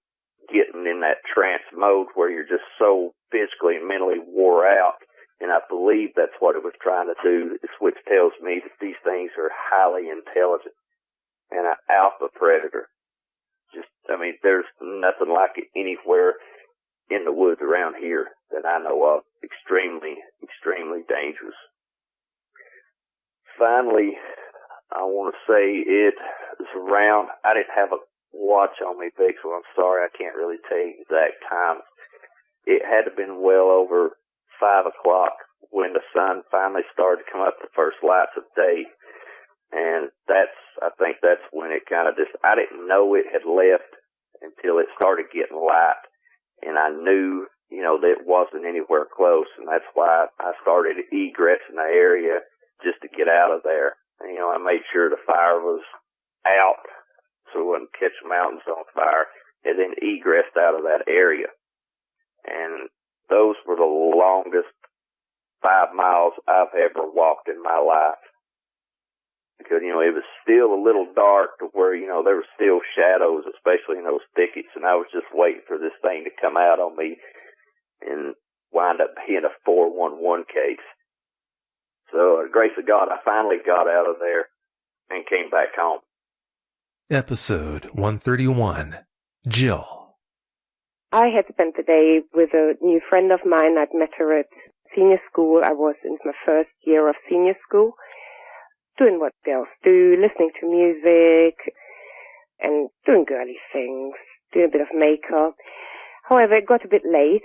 getting in that trance mode where you're just so physically and mentally wore out. And I believe that's what it was trying to do, which tells me that these things are highly intelligent and an alpha predator. There's nothing like it anywhere in the woods around here that I know of. Extremely, extremely dangerous. Finally, I want to say it was around, I didn't have a watch on me, Vic, so I'm sorry, I can't really tell you exact time. It had to have been well over 5 o'clock when the sun finally started to come up, the first lights of day. And I think that's when it kind of I didn't know it had left until it started getting light. And I knew, that it wasn't anywhere close. And that's why I started egressing the area just to get out of there. And, I made sure the fire was out so it wouldn't catch the mountains on fire, and then egressed out of that area. And those were the longest 5 miles I've ever walked in my life. Because, it was still a little dark to where, there were still shadows, especially in those thickets, and I was just waiting for this thing to come out on me and wind up being a 411 case. So, the grace of God, I finally got out of there and came back home. Episode 131. Jill. I had spent the day with a new friend of mine. I'd met her at senior school. I was in my first year of senior school, doing what girls do, listening to music and doing girly things, doing a bit of makeup. However, it got a bit late.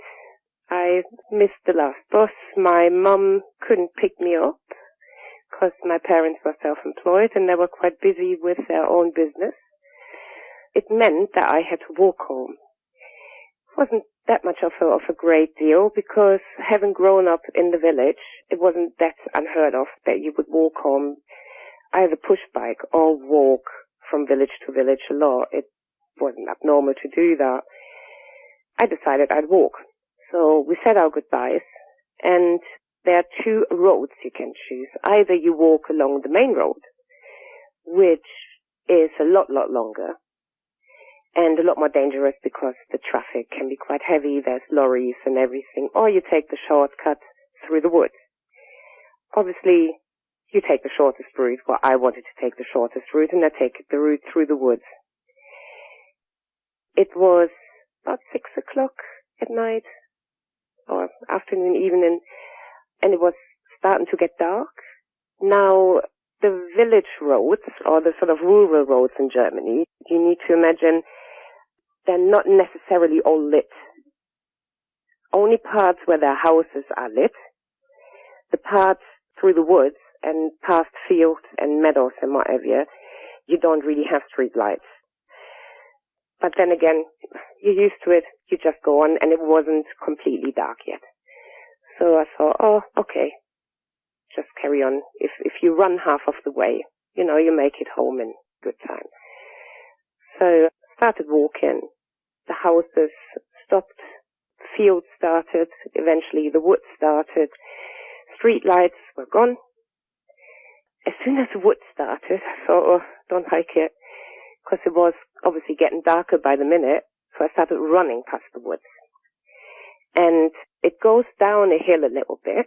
I missed the last bus. My mum couldn't pick me up because my parents were self-employed and they were quite busy with their own business. It meant that I had to walk home. It wasn't that much of a great deal because having grown up in the village, it wasn't that unheard of that you would walk home, either push bike or walk from village to village a lot. It wasn't abnormal to do that. I decided I'd walk. So we said our goodbyes, and there are two roads you can choose. Either you walk along the main road, which is a lot longer and a lot more dangerous because the traffic can be quite heavy. There's lorries and everything. Or you take the shortcut through the woods. Obviously, you take the shortest route. Well, I wanted to take the shortest route, and I take the route through the woods. It was about 6 o'clock at night, or afternoon, evening, and it was starting to get dark. Now, the village roads, or the sort of rural roads in Germany, you need to imagine they're not necessarily all lit. Only parts where their houses are lit. The parts through the woods and past fields and meadows and whatever, you don't really have street lights. But then again, you're used to it, you just go on, and it wasn't completely dark yet. So I thought, oh, okay, just carry on. If you run half of the way, you make it home in good time. So started walking, the houses stopped, fields started, eventually the woods started, street lights were gone. As soon as the woods started, I thought, oh, don't like it, because it was obviously getting darker by the minute, so I started running past the woods. And it goes down a hill a little bit.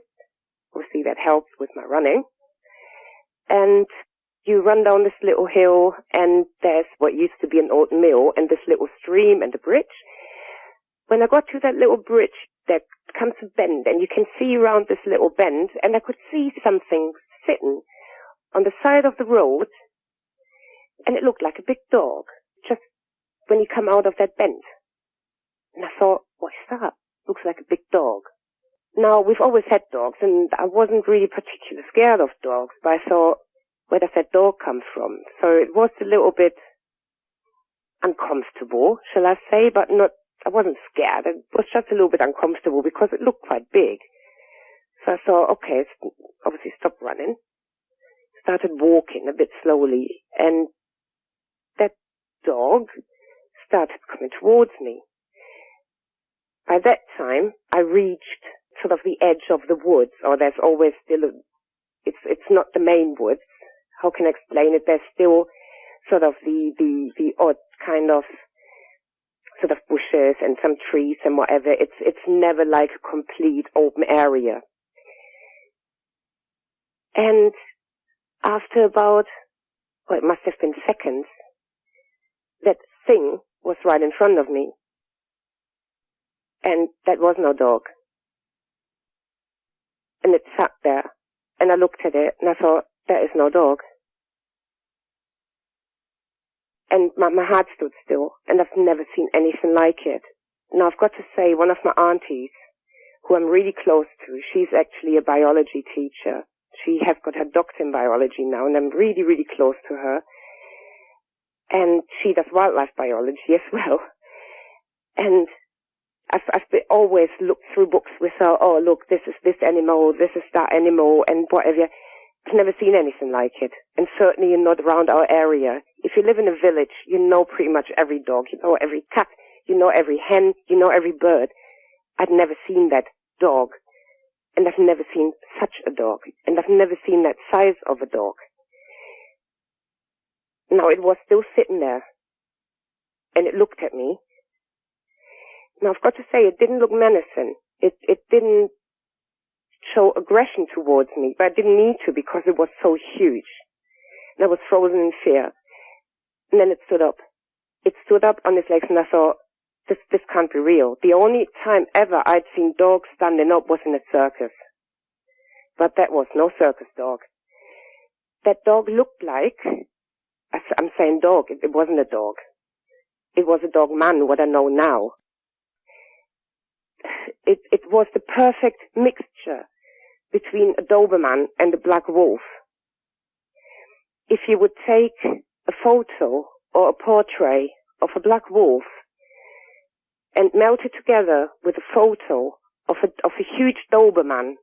Obviously that helps with my running. And you run down this little hill, and there's what used to be an old mill, and this little stream and a bridge. When I got to that little bridge, there comes a bend, and you can see around this little bend, and I could see something sitting on the side of the road, and it looked like a big dog, just when you come out of that bend. And I thought, what's that? Looks like a big dog. Now, we've always had dogs, and I wasn't really particularly scared of dogs, but I thought, where does that dog come from? So it was a little bit uncomfortable, shall I say, but I wasn't scared. It was just a little bit uncomfortable because it looked quite big. So I thought, okay, obviously stop running. Started walking a bit slowly, and that dog started coming towards me. By that time, I reached sort of the edge of the woods, or there's always still it's not the main woods. How can I explain it? There's still sort of the odd kind of sort of bushes and some trees and whatever. It's never like a complete open area. And after about, well, it must have been seconds, that thing was right in front of me. And that was no dog. And it sat there, and I looked at it, and I thought, that is no dog. And my heart stood still, and I've never seen anything like it. Now, I've got to say, one of my aunties, who I'm really close to, she's actually a biology teacher. She has got her doctor in biology now, and I'm really, really close to her. And she does wildlife biology as well. And I've always looked through books with her, oh, look, this is this animal, this is that animal, and whatever. I've never seen anything like it. And certainly not around our area. If you live in a village, you know pretty much every dog, you know every cat, you know every hen, you know every bird. I'd never seen that dog. And I've never seen such a dog. And I've never seen that size of a dog. Now, it was still sitting there. And it looked at me. Now, I've got to say, it didn't look menacing. It didn't show aggression towards me, but I didn't need to because it was so huge. And I was frozen in fear. And then it stood up. It stood up on its legs, and I thought, this can't be real. The only time ever I'd seen dogs standing up was in a circus. But that was no circus dog. That dog looked like, I'm saying dog, it wasn't a dog. It was a dog man, what I know now. It was the perfect mixture between a Doberman and a black wolf. If you would take a photo or a portrait of a black wolf and melt it together with a photo of a huge Doberman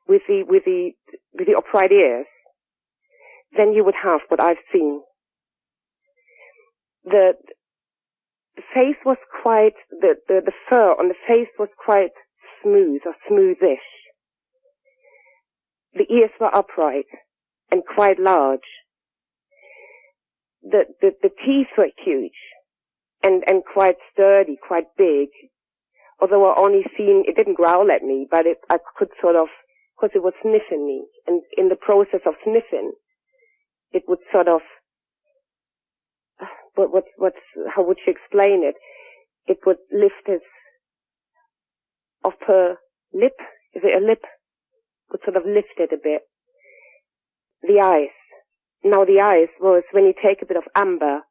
with the upright ears, then you would have what I've seen. The face was quite, the fur on the face was quite smooth or smoothish. The ears were upright and quite large. The teeth were huge and quite sturdy, quite big. Although I only seen, it didn't growl at me, but I could sort of, because it was sniffing me. And in the process of sniffing, it would sort of, how would you explain it? It would lift its upper lip. Is it a lip? Would sort of lift it a bit. The eyes. Now the eyes was when you take a bit of amber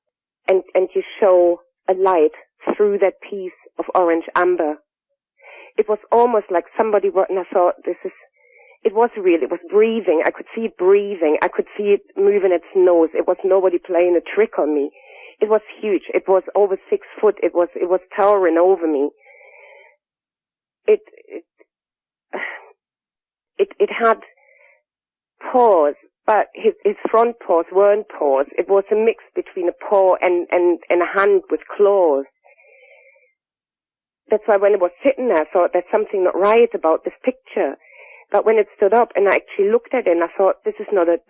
and you show a light through that piece of orange amber. It was almost like somebody wrote, and I thought, it was breathing. I could see it breathing. I could see it moving its nose. It was nobody playing a trick on me. It was huge. It was over 6 foot. It was towering over me. It had paws, but his front paws weren't paws. It was a mix between a paw and a hand with claws. That's why when it was sitting there, I thought there's something not right about this picture. But when it stood up and I actually looked at it, and I thought, this is not a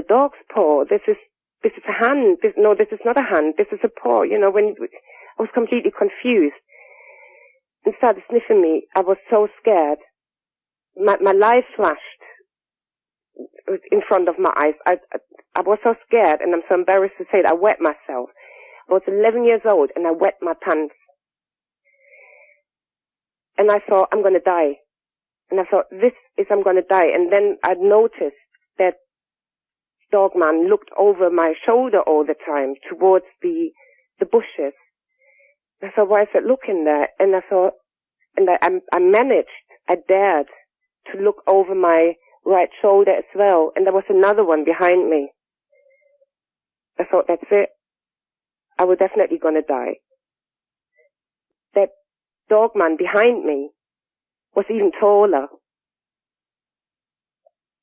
dog's paw. This is a hand. This is not a hand. This is a paw. You know, I was completely confused and started sniffing me. I was so scared. My life flashed in front of my eyes. I was so scared, and I'm so embarrassed to say it. I wet myself. I was 11 years old, and I wet my pants. And I thought, I'm going to die. And I thought, I'm going to die. And then I noticed that dog man looked over my shoulder all the time towards the bushes. I thought, why is it looking there? And I thought, and I managed, I dared to look over my right shoulder as well. And there was another one behind me. I thought, that's it. I was definitely going to die. That dog man behind me was even taller.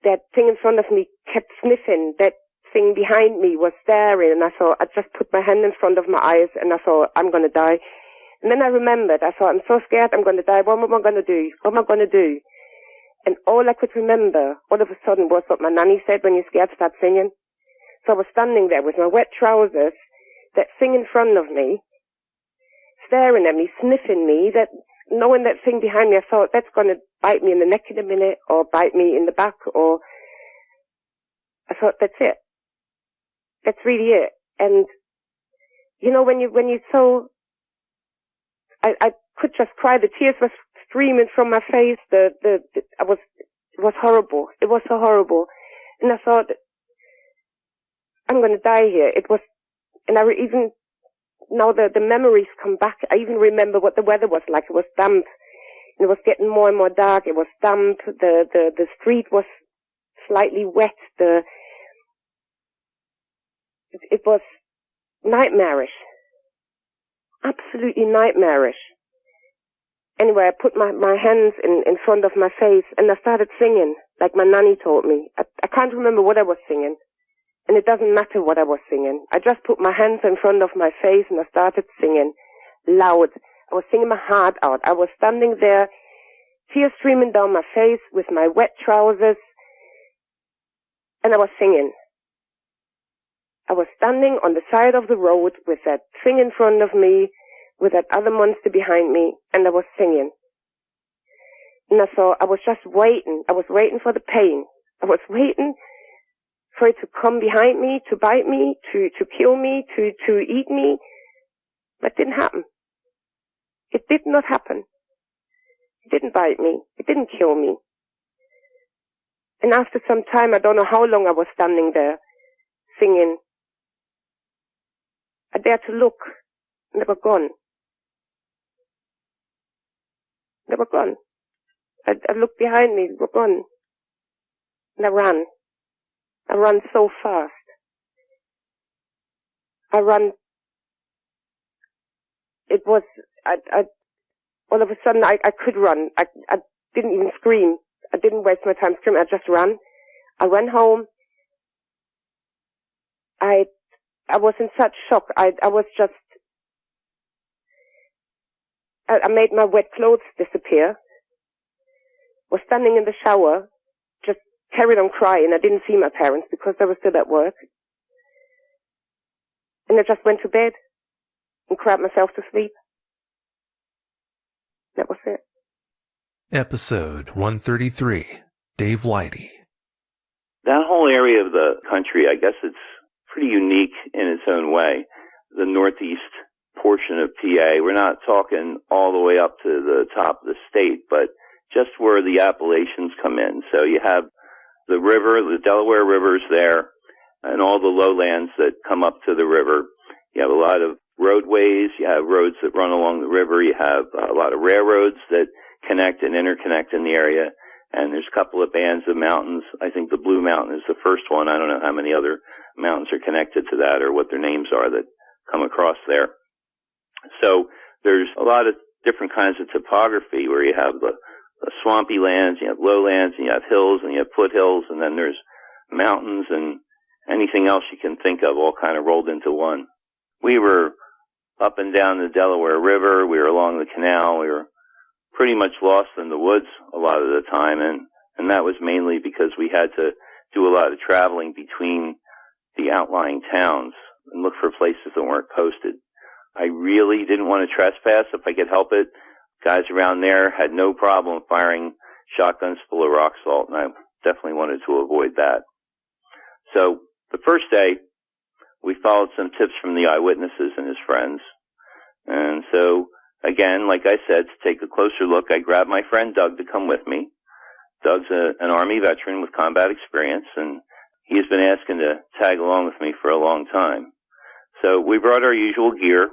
That thing in front of me kept sniffing. That thing behind me was staring, and I thought, I just put my hand in front of my eyes, and I thought, I'm going to die. And then I remembered, I thought, I'm so scared, I'm going to die. What am I going to do? What am I going to do? And all I could remember, all of a sudden, was what my nanny said, when you're scared, start singing. So I was standing there with my wet trousers, that thing in front of me, staring at me, sniffing me, that knowing that thing behind me, I thought, that's going to bite me in the neck in a minute, or bite me in the back, or I thought, that's it. That's really it. And, you know, when you so, I could just cry. The tears were streaming from my face. It was horrible. It was so horrible. And I thought, I'm going to die here. It was, and even, now the memories come back. I even remember what the weather was like. It was damp. And it was getting more and more dark. It was damp. The street was slightly wet. It was nightmarish. Absolutely nightmarish. Anyway, I put my hands in front of my face and I started singing, like my nanny taught me. I can't remember what I was singing. And it doesn't matter what I was singing. I just put my hands in front of my face and I started singing loud. I was singing my heart out. I was standing there, tears streaming down my face with my wet trousers, and I was singing. I was standing on the side of the road with that thing in front of me, with that other monster behind me, and I was singing. And I thought, I was just waiting. I was waiting for the pain. I was waiting for it to come behind me, to bite me, to kill me, to eat me. But it didn't happen. It did not happen. It didn't bite me. It didn't kill me. And after some time, I don't know how long I was standing there, singing, I dared to look, and they were gone. They were gone. I looked behind me, they were gone. And I ran. I ran so fast. I ran. It was, all of a sudden I could run. I didn't even scream. I didn't waste my time screaming. I just ran. I ran home. I was in such shock. I was just, I made my wet clothes disappear. Was standing in the shower, just carried on crying. I didn't see my parents because they were still at work. And I just went to bed and cried myself to sleep. That was it. Episode 133, Dave Leidy. That whole area of the country, I guess it's pretty unique in its own way. The northeast portion of PA, we're not talking all the way up to the top of the state, but just where the Appalachians come in. So you have the river, the Delaware River's there, and all the lowlands that come up to the river. You have a lot of roadways, you have roads that run along the river, you have a lot of railroads that connect and interconnect in the area, and there's a couple of bands of mountains. I think the Blue Mountain is the first one. I don't know how many other mountains are connected to that or what their names are that come across there. So there's a lot of different kinds of topography where you have the swampy lands, you have lowlands, and you have hills, and you have foothills, and then there's mountains and anything else you can think of all kind of rolled into one. We were up and down the Delaware River. We were along the canal. We were pretty much lost in the woods a lot of the time, and that was mainly because we had to do a lot of traveling between the outlying towns and look for places that weren't posted. I really didn't want to trespass if I could help it. Guys around there had no problem firing shotguns full of rock salt, and I definitely wanted to avoid that. So the first day, we followed some tips from the eyewitnesses and his friends. And so, again, like I said, to take a closer look, I grabbed my friend Doug to come with me. Doug's an Army veteran with combat experience, and he has been asking to tag along with me for a long time. So we brought our usual gear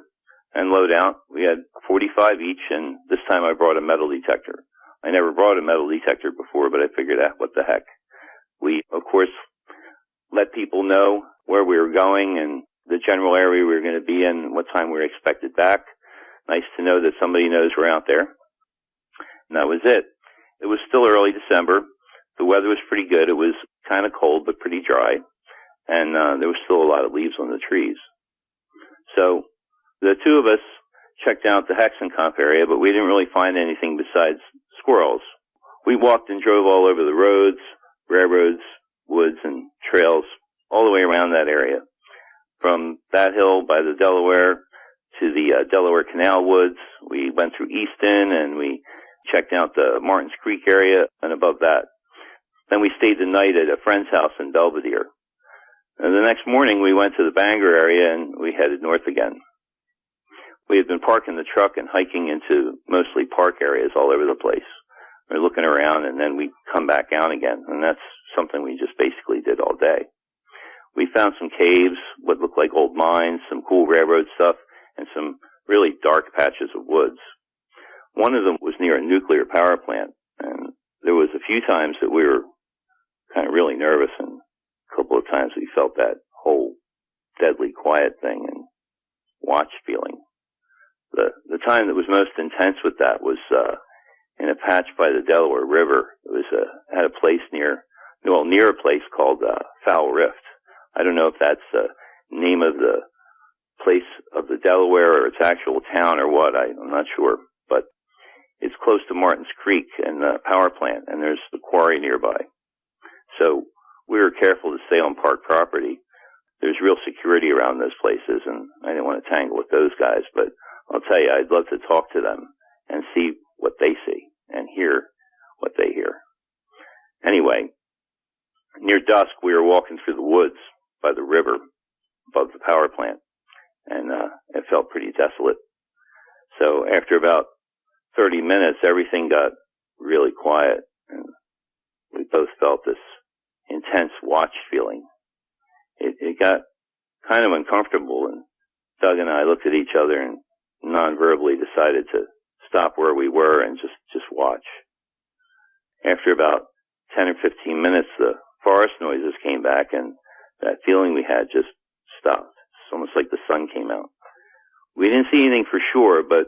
and loadout. We had 45 each, and this time I brought a metal detector. I never brought a metal detector before, but I figured, what the heck. We, of course, let people know where we were going and the general area we were going to be in, what time we were expected back. Nice to know that somebody knows we're out there. And that was it. It was still early December. The weather was pretty good. It was kind of cold, but pretty dry. And there was still a lot of leaves on the trees. So the two of us checked out the Hexenkamp area, but we didn't really find anything besides squirrels. We walked and drove all over the roads, railroads, woods, and trails all the way around that area. From that hill by the Delaware to the Delaware Canal woods, we went through Easton and we checked out the Martins Creek area and above that. Then we stayed the night at a friend's house in Belvedere. And the next morning we went to the Bangor area and we headed north again. We had been parking the truck and hiking into mostly park areas all over the place. We were looking around and then we'd come back out again, and that's something we just basically did all day. We found some caves, what looked like old mines, some cool railroad stuff, and some really dark patches of woods. One of them was near a nuclear power plant, and there was a few times that we were kind of really nervous, and a couple of times we felt that whole deadly quiet thing and watch feeling. The time that was most intense with that was in a patch by the Delaware River. It was at a place near a place called Foul Rift. I don't know if that's the name of the place of the Delaware or its actual town or what. I'm not sure, but it's close to Martins Creek and the power plant, and there's the quarry nearby. So we were careful to stay on park property. There's real security around those places, and I didn't want to tangle with those guys, but I'll tell you, I'd love to talk to them and see what they see and hear what they hear. Anyway, near dusk, we were walking through the woods by the river above the power plant, and it felt pretty desolate. So after about 30 minutes, everything got really quiet, and we both felt this intense watch feeling. It got kind of uncomfortable, and Doug and I looked at each other and non-verbally decided to stop where we were and just watch. After about 10 or 15 minutes, the forest noises came back, and that feeling we had just stopped. It's almost like the sun came out. We didn't see anything for sure, but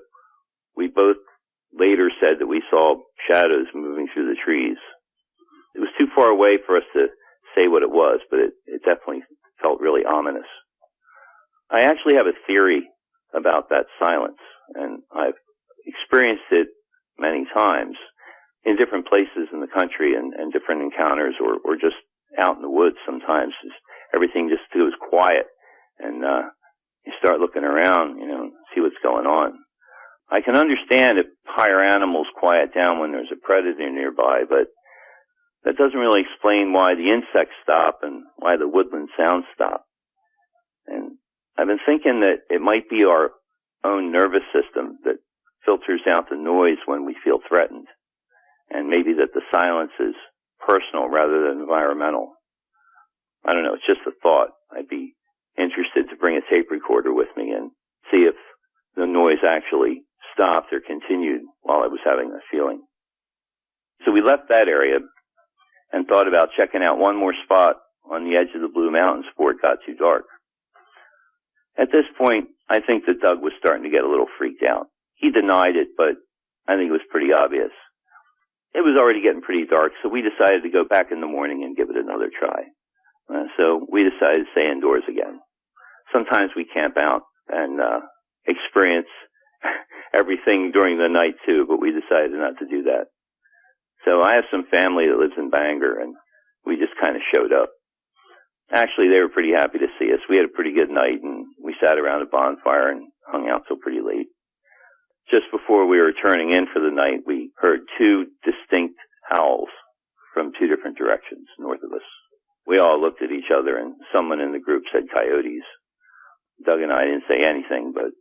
we both later said that we saw shadows moving through the trees. It was too far away for us to say what it was, but it definitely felt really ominous. I actually have a theory about that silence, and I've experienced it many times. in different places in the country and different encounters or just out in the woods sometimes. Everything just goes quiet and you start looking around, see what's going on. I can understand if higher animals quiet down when there's a predator nearby, but that doesn't really explain why the insects stop and why the woodland sounds stop. And I've been thinking that it might be our own nervous system that filters out the noise when we feel threatened, and maybe that the silence is personal rather than environmental. I don't know, it's just a thought. I'd be interested to bring a tape recorder with me and see if the noise actually stopped or continued while I was having that feeling. So we left that area and thought about checking out one more spot on the edge of the Blue Mountains before it got too dark. At this point, I think that Doug was starting to get a little freaked out. He denied it, but I think it was pretty obvious. It was already getting pretty dark, so we decided to go back in the morning and give it another try. So we decided to stay indoors again. Sometimes we camp out and experience everything during the night too, but we decided not to do that. So I have some family that lives in Bangor, and we just kind of showed up. Actually, they were pretty happy to see us. We had a pretty good night, and we sat around a bonfire and hung out till pretty late. Just before we were turning in for the night, we heard two distinct howls from two different directions north of us. We all looked at each other, and someone in the group said coyotes. Doug and I didn't say anything, but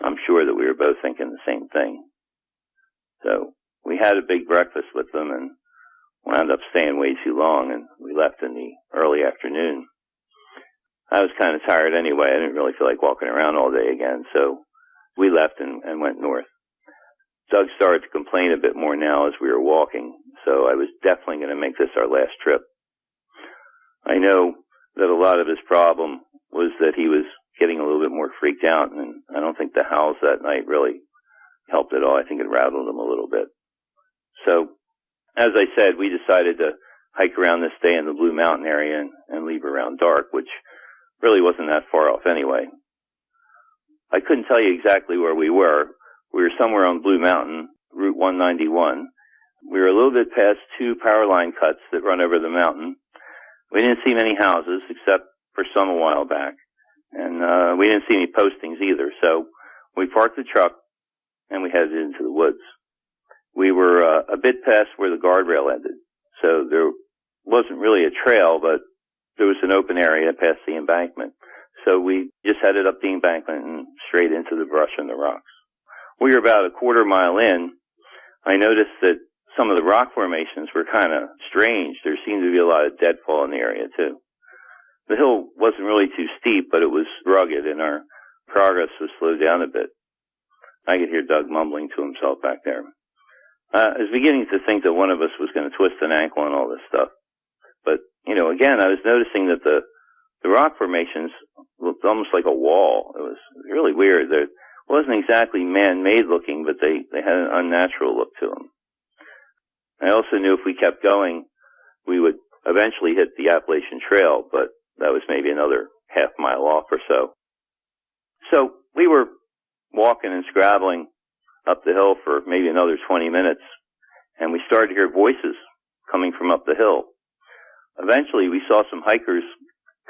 I'm sure that we were both thinking the same thing. So we had a big breakfast with them and wound up staying way too long, and we left in the early afternoon. I was kind of tired anyway. I didn't really feel like walking around all day again, so we left and went north. Doug started to complain a bit more now as we were walking, so I was definitely going to make this our last trip. I know that a lot of his problem was that he was getting a little bit more freaked out, and I don't think the howls that night really helped at all. I think it rattled him a little bit. So, as I said, we decided to hike around this day in the Blue Mountain area and leave around dark, which really wasn't that far off anyway. I couldn't tell you exactly where we were. We were somewhere on Blue Mountain, Route 191. We were a little bit past two power line cuts that run over the mountain. We didn't see many houses, except for some a while back. And we didn't see any postings either. So we parked the truck and we headed into the woods. We were a bit past where the guardrail ended. So there wasn't really a trail, but there was an open area past the embankment. So we just headed up the embankment and straight into the brush and the rocks. We were about a quarter mile in. I noticed that some of the rock formations were kind of strange. There seemed to be a lot of deadfall in the area, too. The hill wasn't really too steep, but it was rugged, and our progress was slowed down a bit. I could hear Doug mumbling to himself back there. I was beginning to think that one of us was going to twist an ankle and all this stuff. But, again, I was noticing that the rock formations looked almost like a wall. It was really weird. It wasn't exactly man-made looking, but they had an unnatural look to them. I also knew if we kept going, we would eventually hit the Appalachian Trail, but that was maybe another half mile off or so. So we were walking and scrabbling up the hill for maybe another 20 minutes, and we started to hear voices coming from up the hill. Eventually, we saw some hikers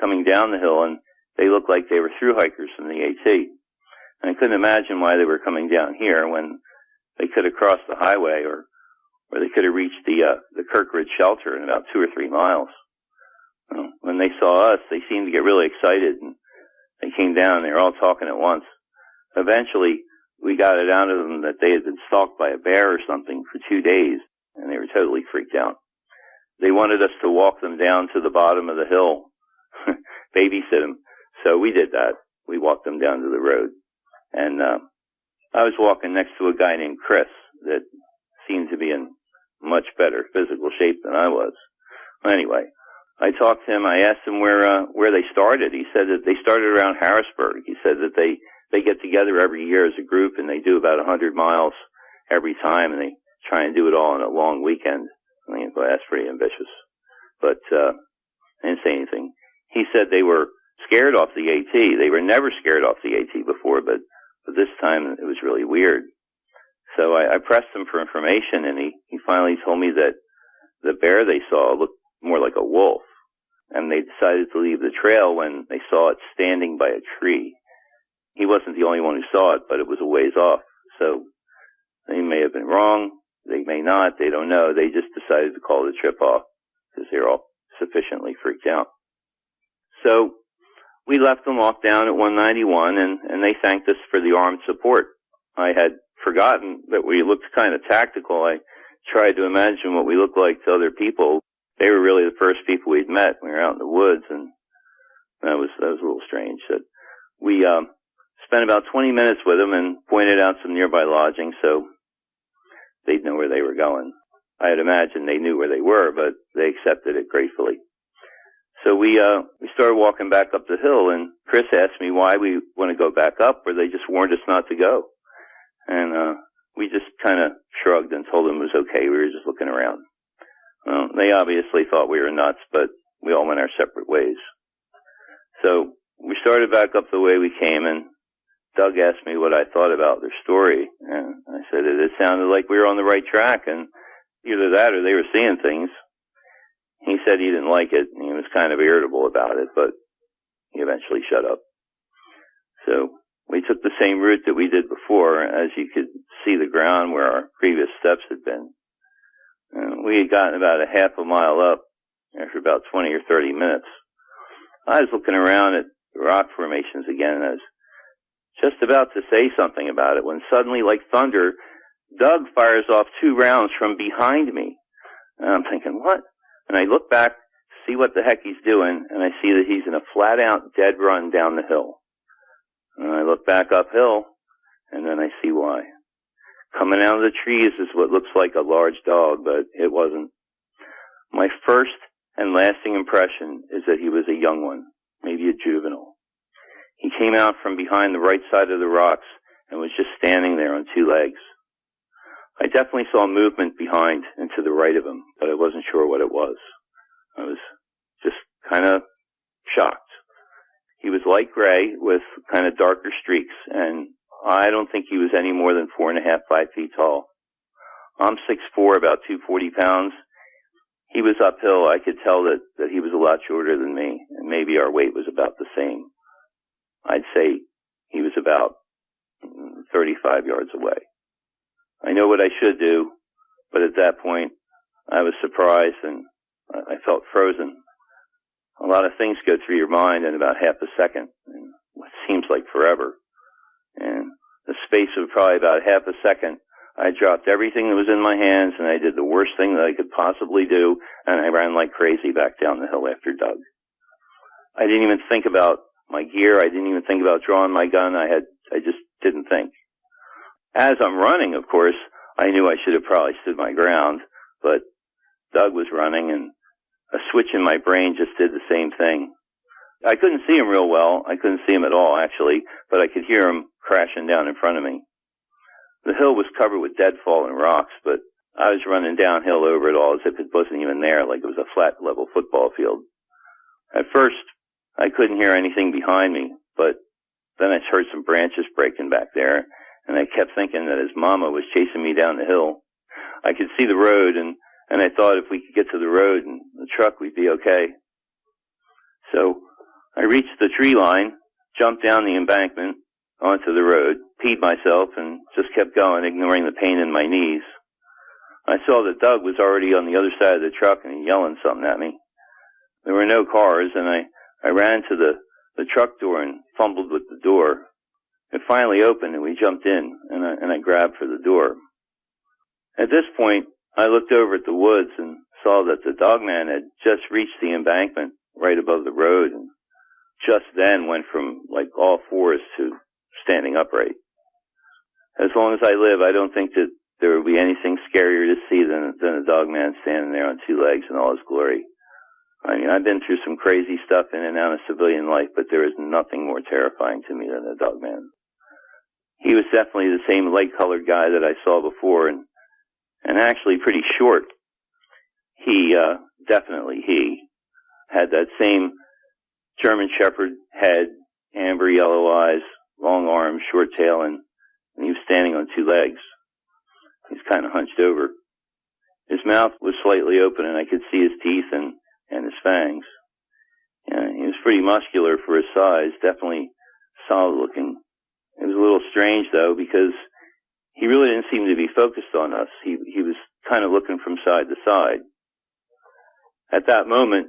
coming down the hill, and they looked like they were through hikers from the AT. And I couldn't imagine why they were coming down here when they could have crossed the highway or they could have reached the Kirkridge shelter in about 2 or 3 miles. When they saw us, they seemed to get really excited, and they came down, and they were all talking at once. Eventually, we got it out of them that they had been stalked by a bear or something for 2 days, and they were totally freaked out. They wanted us to walk them down to the bottom of the hill, babysit them. So we did that. We walked them down to the road. And I was walking next to a guy named Chris that seemed to be in much better physical shape than I was. Anyway, I talked to him. I asked him where they started. He said that they started around Harrisburg. He said that they get together every year as a group, and they do about 100 miles every time, and they try and do it all in a long weekend. I think that's pretty ambitious. But I didn't say anything. He said they were scared off the AT. They were never scared off the AT before, but this time it was really weird. So I pressed him for information, and he finally told me that the bear they saw looked more like a wolf. And they decided to leave the trail when they saw it standing by a tree. He wasn't the only one who saw it, but it was a ways off. So they may have been wrong. They may not. They don't know. They just decided to call the trip off because they're all sufficiently freaked out. So we left them off down at 191, and they thanked us for the armed support. I had forgotten that we looked kind of tactical. I tried to imagine what we looked like to other people. They were really the first people we'd met. We were out in the woods, and that was a little strange. That we spent about 20 minutes with them and pointed out some nearby lodging so they'd know where they were going. I had imagined they knew where they were, but they accepted it gratefully. So we started walking back up the hill, and Chris asked me why we want to go back up, where they just warned us not to go. And we just kind of shrugged and told them it was okay. We were just looking around. They obviously thought we were nuts, but we all went our separate ways. So we started back up the way we came, and Doug asked me what I thought about their story. And I said it sounded like we were on the right track, and either that or they were seeing things. He said he didn't like it, and he was kind of irritable about it, but he eventually shut up. So we took the same route that we did before, as you could see the ground where our previous steps had been. We had gotten about a half a mile up after about 20 or 30 minutes. I was looking around at the rock formations again, and I was just about to say something about it when suddenly, like thunder, Doug fires off 2 rounds from behind me. And I'm thinking, what? And I look back to see what the heck he's doing, and I see that he's in a flat-out dead run down the hill. And I look back uphill, and then I see why. Coming out of the trees is what looks like a large dog, but it wasn't. My first and lasting impression is that he was a young one, maybe a juvenile. He came out from behind the right side of the rocks and was just standing there on 2 legs. I definitely saw movement behind and to the right of him, but I wasn't sure what it was. I was just kind of shocked. He was light gray with kind of darker streaks, and I don't think he was any more than 4.5, 5 feet tall. I'm 6'4", about 240 pounds. He was uphill. I could tell that he was a lot shorter than me, and maybe our weight was about the same. I'd say he was about 35 yards away. I know what I should do, but at that point, I was surprised and I felt frozen. A lot of things go through your mind in about half a second, and what seems like forever. And the space of probably about half a second, I dropped everything that was in my hands, and I did the worst thing that I could possibly do, and I ran like crazy back down the hill after Doug. I didn't even think about my gear. I didn't even think about drawing my gun. I just didn't think. As I'm running, of course, I knew I should have probably stood my ground, but Doug was running, and a switch in my brain just did the same thing. I couldn't see him real well. I couldn't see him at all, actually, but I could hear him crashing down in front of me. The hill was covered with dead fallen rocks, but I was running downhill over it all as if it wasn't even there, like it was a flat, level football field. At first, I couldn't hear anything behind me, but then I heard some branches breaking back there, and I kept thinking that his mama was chasing me down the hill. I could see the road, and I thought if we could get to the road and the truck, we'd be okay. So I reached the tree line, jumped down the embankment onto the road, peed myself, and just kept going, ignoring the pain in my knees. I saw that Doug was already on the other side of the truck and yelling something at me. There were no cars, and I ran to the truck door and fumbled with the door. It finally opened, and we jumped in, and I grabbed for the door. At this point, I looked over at the woods and saw that the dogman had just reached the embankment right above the road, and just then went from like all fours to standing upright. As long as I live, I don't think that there will be anything scarier to see than a dogman standing there on 2 legs in all his glory. I mean, I've been through some crazy stuff in and out of civilian life, but there is nothing more terrifying to me than a dogman. He was definitely the same light-colored guy that I saw before, and actually pretty short. He had that same German Shepherd head, amber yellow eyes, long arms, short tail, and he was standing on 2 legs. He's kind of hunched over. His mouth was slightly open, and I could see his teeth and his fangs. And he was pretty muscular for his size, definitely solid looking. It was a little strange, though, because he really didn't seem to be focused on us. He was kind of looking from side to side. At that moment,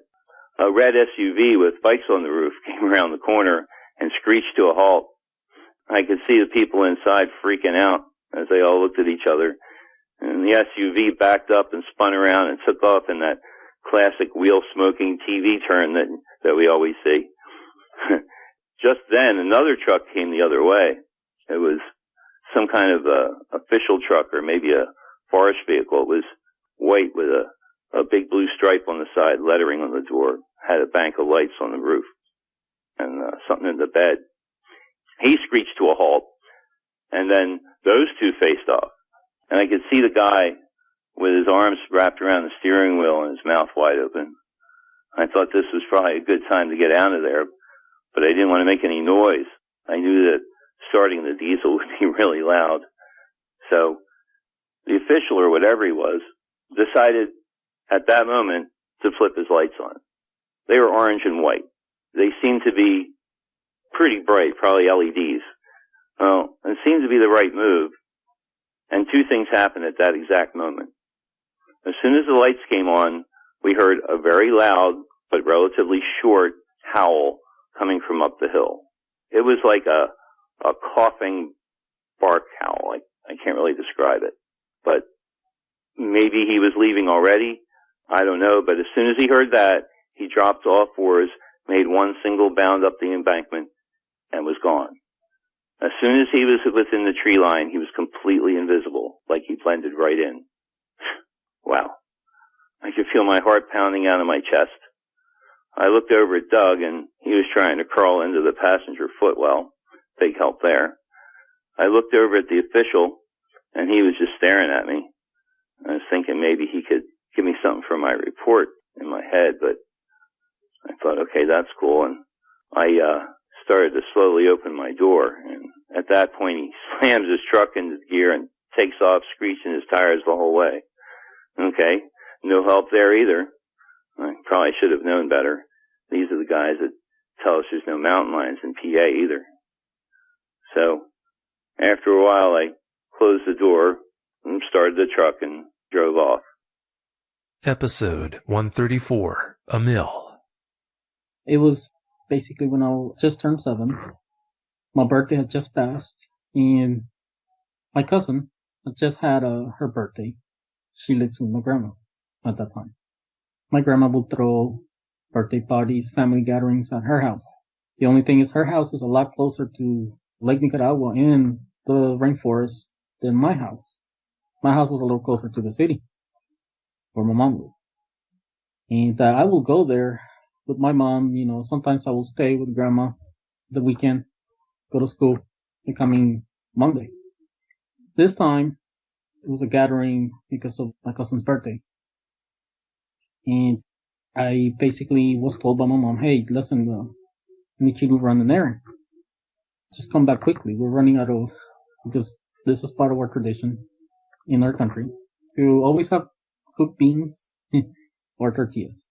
a red SUV with bikes on the roof came around the corner and screeched to a halt. I could see the people inside freaking out as they all looked at each other. And the SUV backed up and spun around and took off in that classic wheel-smoking TV turn that we always see. Just then, another truck came the other way. It was some kind of official truck or maybe a forest vehicle. It was white with a big blue stripe on the side, lettering on the door, had a bank of lights on the roof, and something in the bed. He screeched to a halt, and then those two faced off. And I could see the guy with his arms wrapped around the steering wheel and his mouth wide open. I thought this was probably a good time to get out of there, but I didn't want to make any noise. I knew that starting the diesel would be really loud. So the official, or whatever he was, decided at that moment to flip his lights on. They were orange and white. They seemed to be pretty bright, probably LEDs. Well, it seemed to be the right move. And two things happened at that exact moment. As soon as the lights came on, we heard a very loud but relatively short howl coming from up the hill. It was like a coughing bark howl. I can't really describe it. But maybe he was leaving already. I don't know. But as soon as he heard that, he dropped off fours, made one single bound up the embankment, and was gone. As soon as he was within the tree line, he was completely invisible, like he blended right in. Wow. I could feel my heart pounding out of my chest. I looked over at Doug, and he was trying to crawl into the passenger footwell. Big help there. I looked over at the official, and he was just staring at me. I was thinking maybe he could give me something for my report in my head, but I thought, okay, that's cool. And I started to slowly open my door, and at that point he slams his truck into gear and takes off, screeching his tires the whole way. Okay, no help there either. I probably should have known better. These are the guys that tell us there's no mountain lions in PA either. So after a while I closed the door and started the truck and drove off. Episode 134, A Mill. It was basically when I just turned 7. My birthday had just passed, and my cousin had just had her birthday. She lived with my grandma at that time. My grandma would throw birthday parties, family gatherings at her house. The only thing is her house is a lot closer to Lake Nicaragua and the rainforest than my house. My house was a little closer to the city where my mom lived. And I will go there with my mom. Sometimes I will stay with grandma the weekend, go to school the coming Monday. This time, it was a gathering because of my cousin's birthday. And I basically was told by my mom, hey, listen, I need you to run an errand. Just come back quickly. We're running out of, because this is part of our tradition in our country, to always have cooked beans or tortillas.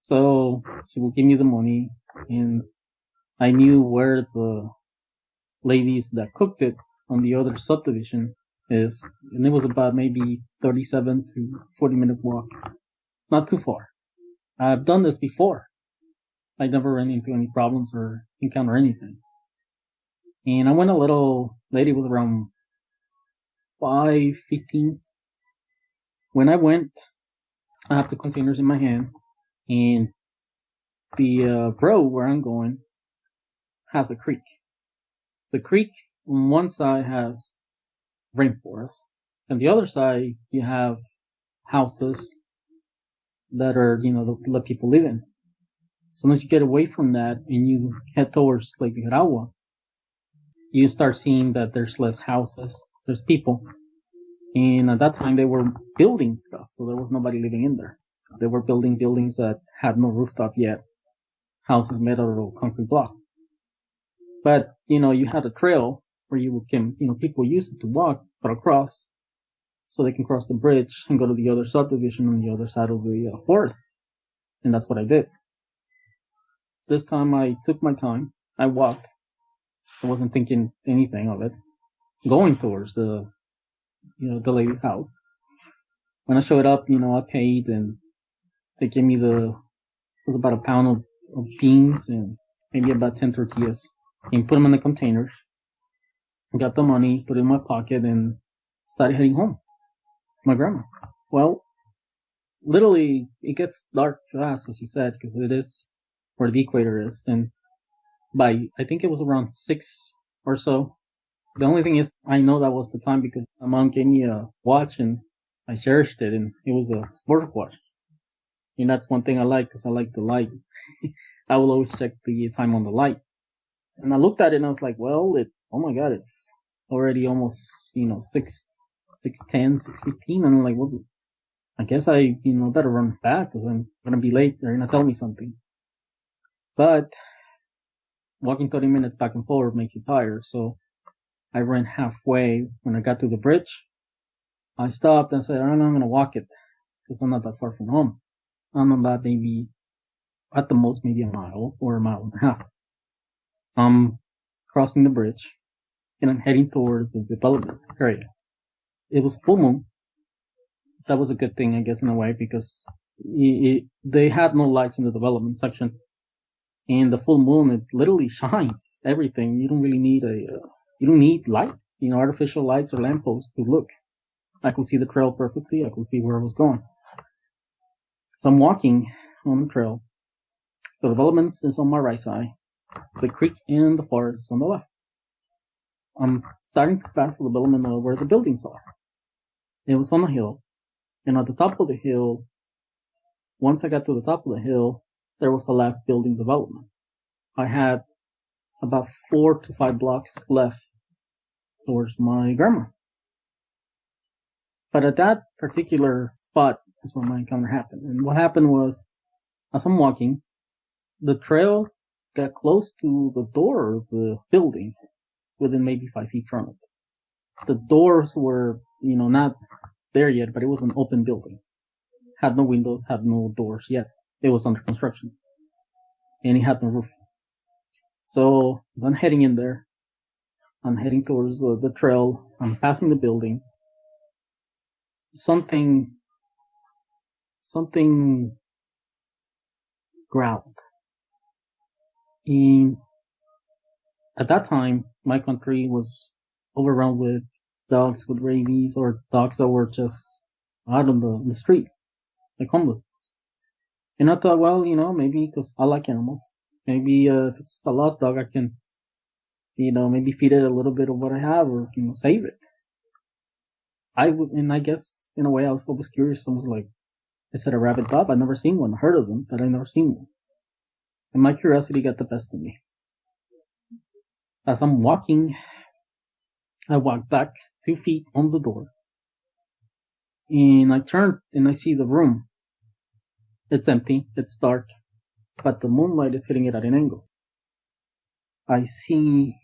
So she will give me the money, and I knew where the ladies that cooked it on the other subdivision is, and it was about maybe 37 to 40-minute walk. Not too far. I've done this before. I never ran into any problems or encounter anything. And I went a little late. It was around 5:15. When I went, I have the containers in my hand, and the road where I'm going has a creek. The creek on one side has rainforest, and the other side you have houses that are, the people live in. As soon as you get away from that and you head towards Lake Nicaragua, you start seeing that there's less houses, there's people. And at that time they were building stuff, so there was nobody living in there. They were building buildings that had no rooftop yet, houses made out of concrete block. But, you had a trail where you can, people use it to walk across. so they can cross the bridge and go to the other subdivision on the other side of the forest. And that's what I did. This time I took my time. I walked, so I wasn't thinking anything of it. Going towards the lady's house. When I showed up, I paid, and they gave me it was about a pound of beans and maybe about 10 tortillas, and put them in the containers. Got the money, put it in my pocket, and started heading home. My grandma's. Well, literally, it gets dark fast, as you said, because it is where the equator is. And I think it was around 6 or so. The only thing is, I know that was the time because my mom gave me a watch, and I cherished it, and it was a sports watch. And that's one thing I like, because I like the light. I will always check the time on the light. And I looked at it, and I was like, well, oh my god, it's already almost, 6:10, 6:15, and I'm like, well, I guess I, better run back, because I'm gonna be late. They're gonna tell me something. But walking 30 minutes back and forth makes you tired, so I ran halfway. When I got to the bridge, I stopped and said, I'm gonna walk it, because I'm not that far from home. I'm about maybe, at the most, maybe a mile or a mile and a half. I'm crossing the bridge, and I'm heading towards the development area. It was full moon. That was a good thing, I guess, in a way, because they had no lights in the development section. And the full moon, it literally shines everything. You don't really need you don't need light, artificial lights or lampposts to look. I could see the trail perfectly. I could see where I was going. So I'm walking on the trail. The development is on my right side. The creek and the forest is on the left. I'm starting to pass the development of where the buildings are. It was on a hill. And at the top of the hill, once I got to the top of the hill, there was the last building development. I had about 4 to 5 blocks left towards my grandma. But at that particular spot is where my encounter happened. And what happened was, as I'm walking, the trail got close to the door of the building, within maybe 5 feet from it. The doors were, not there yet, but it was an open building. Had no windows, had no doors yet. It was under construction. And it had no roof. So, as I'm heading in there, I'm heading towards the trail, I'm passing the building. Something growled. And at that time, my country was overrun with dogs with rabies, or dogs that were just out on the street, like homeless. And I thought, well, maybe because I like animals, maybe if it's a lost dog, I can, maybe feed it a little bit of what I have, or save it. And I guess in a way I was always curious. I was like, is it a rabbit dog? I've never seen one. I heard of them, but I've never seen one. And my curiosity got the best of me. As I'm walking, I walk back 2 feet on the door, and I turn and I see the room. It's empty, it's dark, but the moonlight is hitting it at an angle. I see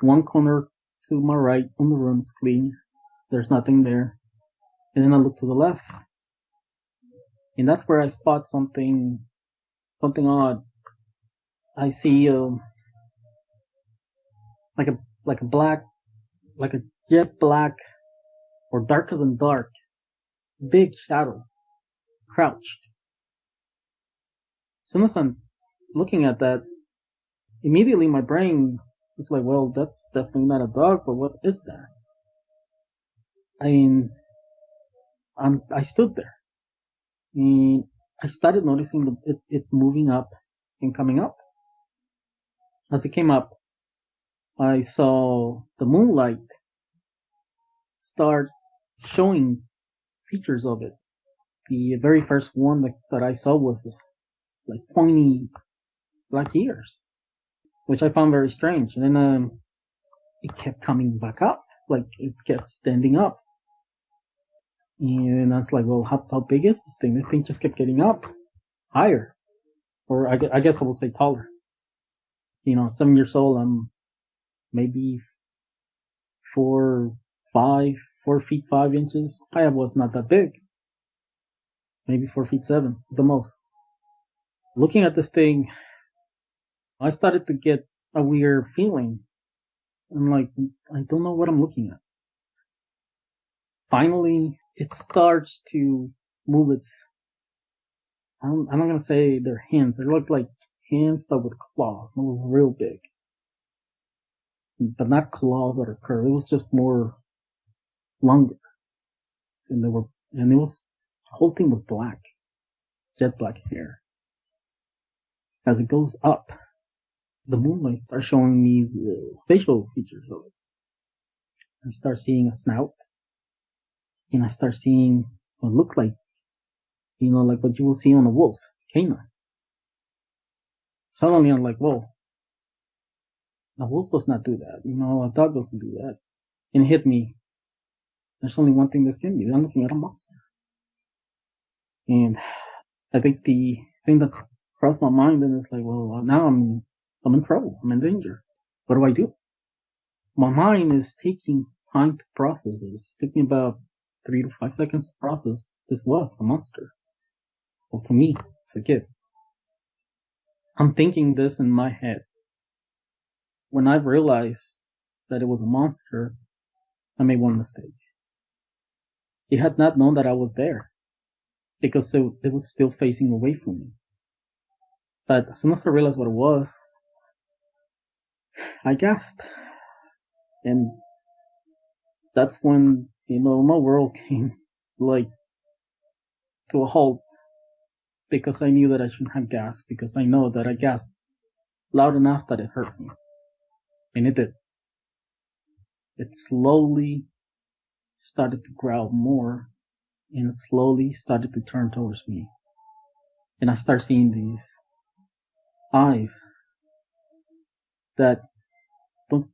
one corner to my right on the room is clean. There's nothing there. And then I look to the left, and that's where I spot something odd. I see like a jet black, or darker than dark, big shadow, crouched. As soon as I'm looking at that, immediately my brain is like, well, that's definitely not a dog, but what is that? I stood there, and I started noticing it moving up and coming up. As it came up, I saw the moonlight start showing features of it. The very first one that I saw was this, like, pointy black ears, which I found very strange. And then it kept coming back up, like it kept standing up. And I was like, well, how big is this thing? This thing just kept getting up, higher, or I guess I will say taller. 7 years old, I'm maybe 4'5", 4 feet 5 inches. I was not that big. Maybe 4 feet 7, the most. Looking at this thing, I started to get a weird feeling. I'm like, I don't know what I'm looking at. Finally, it starts to move its, I'm not going to say they're hands. They look like hands, but with claws. They were real big. But not claws that are curved. It was just more longer. And the whole thing was black. Jet black hair. As it goes up, the moonlight starts showing me the facial features of it. I start seeing a snout. And I start seeing what looked like, like what you will see on a wolf, canine. Suddenly I'm like, whoa. A wolf does not do that. A dog doesn't do that. And it hit me. There's only one thing this can be. I'm looking at a monster. And I think the thing that crossed my mind then is like, well, now I'm in trouble. I'm in danger. What do I do? My mind is taking time to process it. It's taking about 3 to 5 seconds to process this was a monster. Well, to me, as a kid. I'm thinking this in my head. When I realized that it was a monster, I made one mistake. It had not known that I was there, because it was still facing away from me. But as soon as I realized what it was, I gasped. And that's when, my world came, to a halt, because I knew that I shouldn't have gasped, because I know that I gasped loud enough that it hurt me. And it did. It slowly started to growl more, and it slowly started to turn towards me. And I start seeing these eyes that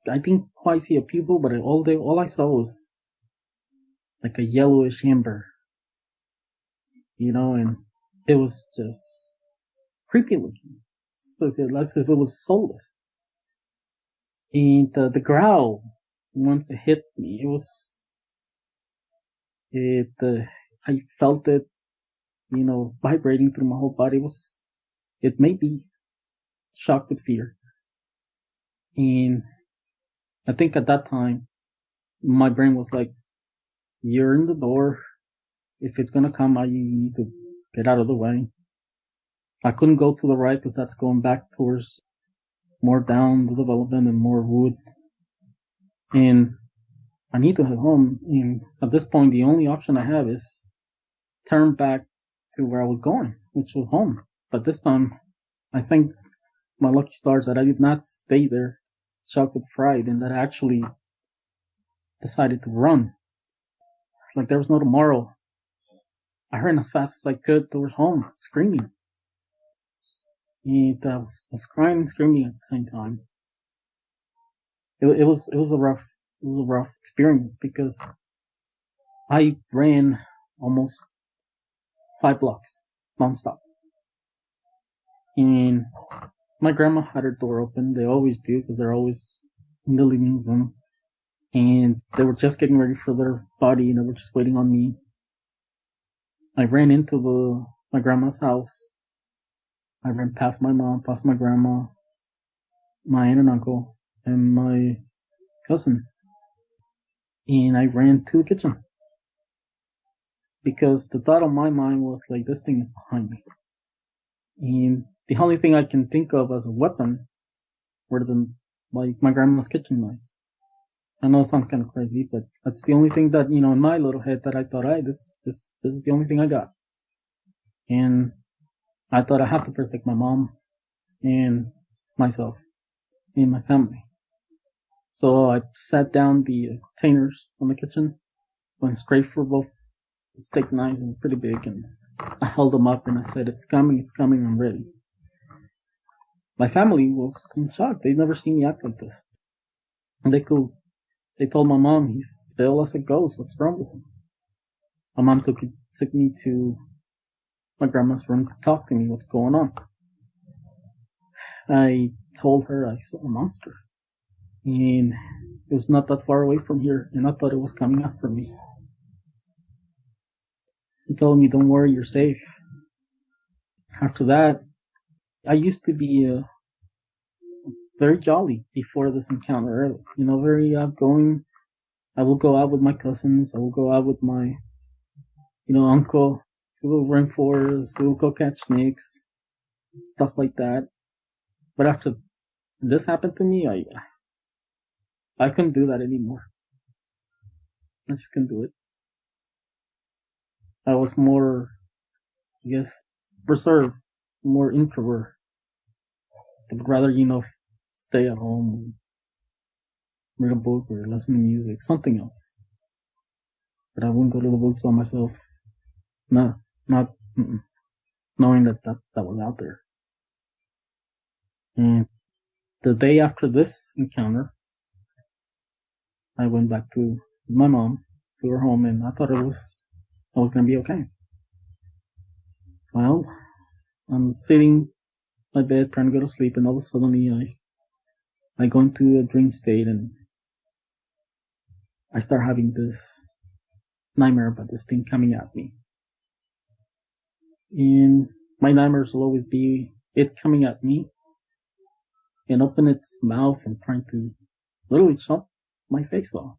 I didn't quite see a pupil, but all I saw was like a yellowish amber, and it was just creepy looking, as if it was soulless. And the growl, once it hit me, I felt it, vibrating through my whole body. It made me shocked with fear. And I think at that time, my brain was like, you're in the door. If it's gonna come, you need to get out of the way. I couldn't go to the right because that's going back towards more down the development and more wood. And I need to head home. And at this point, the only option I have is turn back to where I was going, which was home. But this time, I thank my lucky stars that I did not stay there, shocked with fright, and that I actually decided to run. Like there was no tomorrow. I ran as fast as I could towards home, screaming. And I was crying and screaming at the same time. It was a rough experience because I ran almost 5 blocks nonstop. And my grandma had her door open. They always do because they're always in the living room. And they were just getting ready for their body and they were just waiting on me. I ran into my grandma's house. I ran past my mom, past my grandma, my aunt and uncle, and my cousin. And I ran to the kitchen. Because the thought on my mind was like, this thing is behind me. And the only thing I can think of as a weapon were my grandma's kitchen knives. I know it sounds kind of crazy, but that's the only thing that, in my little head that I thought, hey, this is the only thing I got. And I thought I have to protect my mom and myself and my family. So I sat down the containers on the kitchen, went straight for both steak knives, and pretty big, and I held them up and I said, it's coming, I'm ready. My family was in shock. They'd never seen me act like this. And they told my mom, he's still as a ghost, what's wrong with him? My mom took me to my grandma's room to talk to me, what's going on? I told her I saw a monster. And It was not that far away from here, and I thought it was coming after me. He told me, "Don't worry, you're safe." After that, I used to be very jolly before this encounter. Very outgoing. I will go out with my cousins. I will go out with my, uncle. We will run forest. We will go catch snakes, stuff like that. But after this happened to me, I couldn't do that anymore. I just couldn't do it. I was more, I guess, reserved, more introvert. I would rather, stay at home, read a book or listen to music, something else. But I wouldn't go to the bookstore myself. No, not knowing that was out there. And the day after this encounter, I went back to my mom, to her home, and I thought I was going to be okay. Well, I'm sitting in my bed trying to go to sleep, and all of a sudden I go into a dream state, and I start having this nightmare about this thing coming at me. And my nightmares will always be it coming at me and open its mouth and trying to literally chop my face off.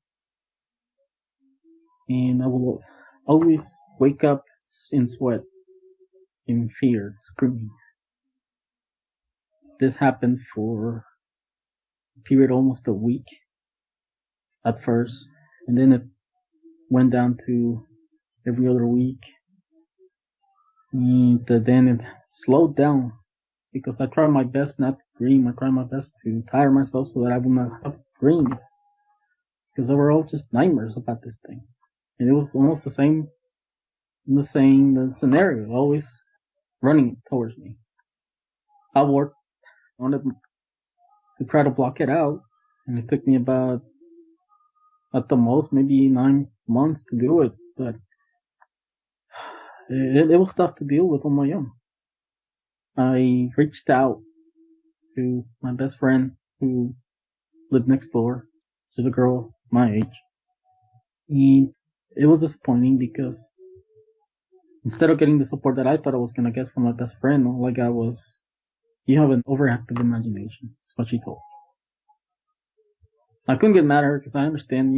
And I will always wake up in sweat, in fear, screaming. This happened for a period almost a week at first, and then it went down to every other week. And then it slowed down because I tried my best not to dream. I tried my best to tire myself so that I would not have dreams, because they were all just nightmares about this thing. And it was almost the same scenario, always running towards me. I wanted to try to block it out, and it took me about, at the most, maybe 9 months to do it, but it was tough to deal with on my own. I reached out to my best friend who lived next door. She's a girl my age. And it was disappointing because instead of getting the support that I thought I was going to get from my best friend, all I got was, "You have an overactive imagination." That's what she told me. I couldn't get mad at her because I understand,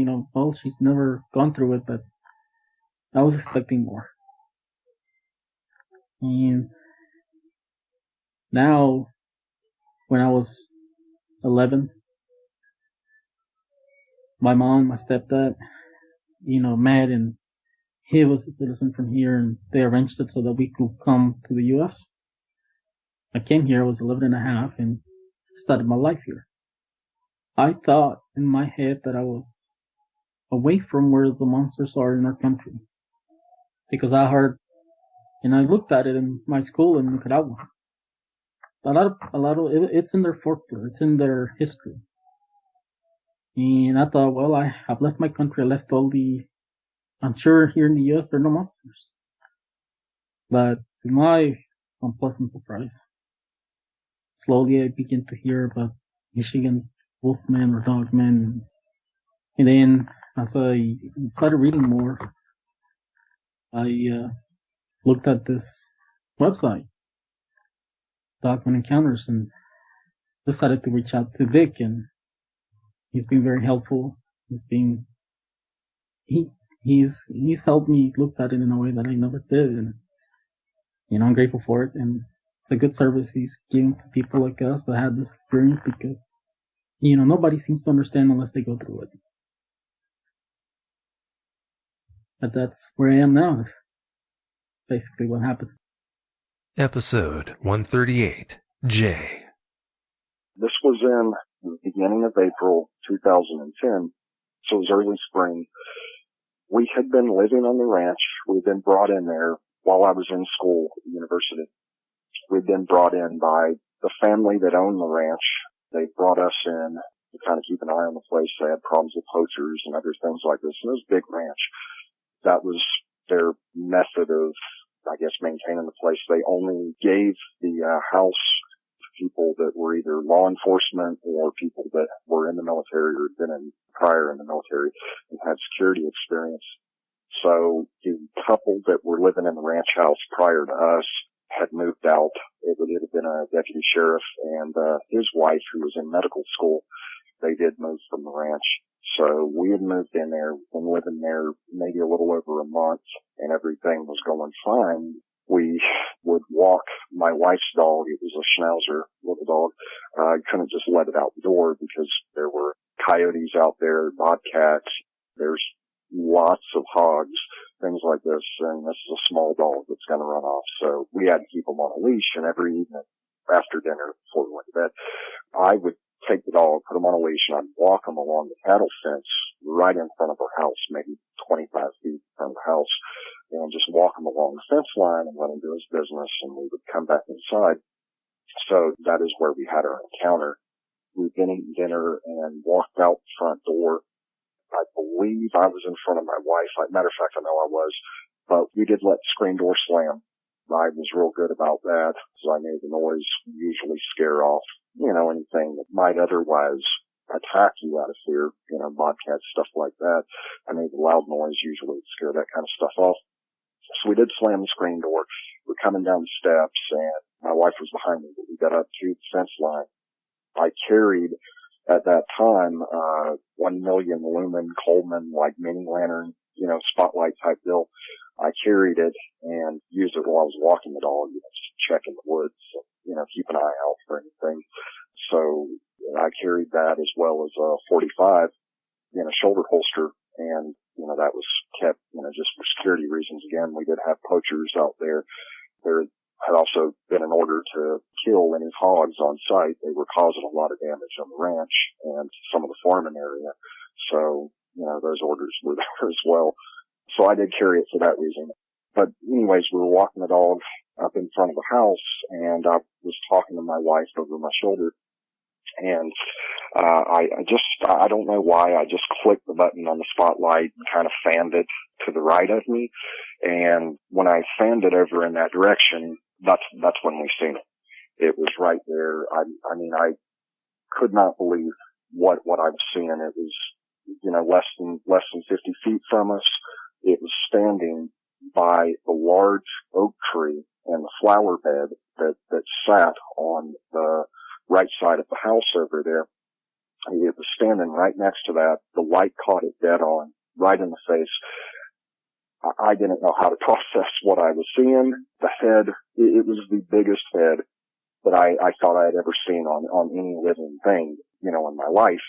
she's never gone through it, but I was expecting more. And now, when I was 11, my mom, my stepdad, met, and he was a citizen from here, and they arranged it so that we could come to the U.S. I came here, I was 11 and a half, and started my life here. I thought in my head that I was away from where the monsters are in our country, because I heard, and I looked at it in my school in Nicaragua. A lot of it's in their folklore, it's in their history. And I thought, well, I've left my country, I left I'm sure here in the U.S. there are no monsters. But to my unpleasant surprise, slowly I began to hear about Michigan wolfmen or dogmen. And then as I started reading more, I looked at this website, Dogman Encounters, and decided to reach out to Vic, and he's been very helpful. He's helped me look at it in a way that I never did, and I'm grateful for it. And it's a good service he's giving to people like us that had this experience, because nobody seems to understand unless they go through it. But that's where I am now. That's basically what happened. Episode 138, J. This was in the beginning of April 2010, so it was early spring. We had been living on the ranch. We'd been brought in there while I was in school at the university. We'd been brought in by the family that owned the ranch. They brought us in to kind of keep an eye on the place. They had problems with poachers and other things like this. And it was a big ranch. That was their method of, I guess, maintaining the place. They only gave the house people that were either law enforcement or people that were in the military or had been prior in the military and had security experience. So the couple that were living in the ranch house prior to us had moved out. It would have been a deputy sheriff and his wife, who was in medical school. They did move from the ranch. So we had moved in there, been living there maybe a little over a month, and everything was going fine. We would walk my wife's dog. It was a Schnauzer little dog. I couldn't just let it out the door because there were coyotes out there, bobcats. There's lots of hogs, things like this. And this is a small dog that's going to run off. So we had to keep him on a leash. And every evening after dinner, before we went to bed, I would take the dog, put him on a leash, and I'd walk him along the cattle fence right in front of our house, maybe 25 feet from the house, and just walk him along the fence line and let him do his business, and we would come back inside. So that is where we had our encounter. We'd been eating dinner and walked out the front door. I believe I was in front of my wife. Matter of fact, I know I was, but we did let the screen door slam. I was real good about that, so I made the noise usually scare off, anything that might otherwise attack you out of fear, bobcats, stuff like that. I made the loud noise usually to scare that kind of stuff off. So we did slam the screen door. We're coming down the steps, and my wife was behind me. We got up to the fence line. I carried, at that time, 1 million lumen Coleman, like mini lantern, spotlight type deal. I carried it and used it while I was walking the dog, just checking the woods, keep an eye out for anything. So I carried that as well as a 45 in a shoulder holster, and, that was kept, just for security reasons. Again, we did have poachers out there. There had also been an order to kill any hogs on site. They were causing a lot of damage on the ranch and some of the farming area. So, those orders were there as well. So I did carry it for that reason. But anyways, we were walking the dog up in front of the house, and I was talking to my wife over my shoulder. And I don't know why, I just clicked the button on the spotlight and kind of fanned it to the right of me. And when I fanned it over in that direction, that's when we seen it. It was right there. I could not believe what I was seeing. It was, less than 50 feet from us. It was standing by the large oak tree and the flower bed that sat on the right side of the house over there. It was standing right next to that. The light caught it dead on, right in the face. I didn't know how to process what I was seeing. The head, it was the biggest head that I thought I had ever seen on any living thing, in my life,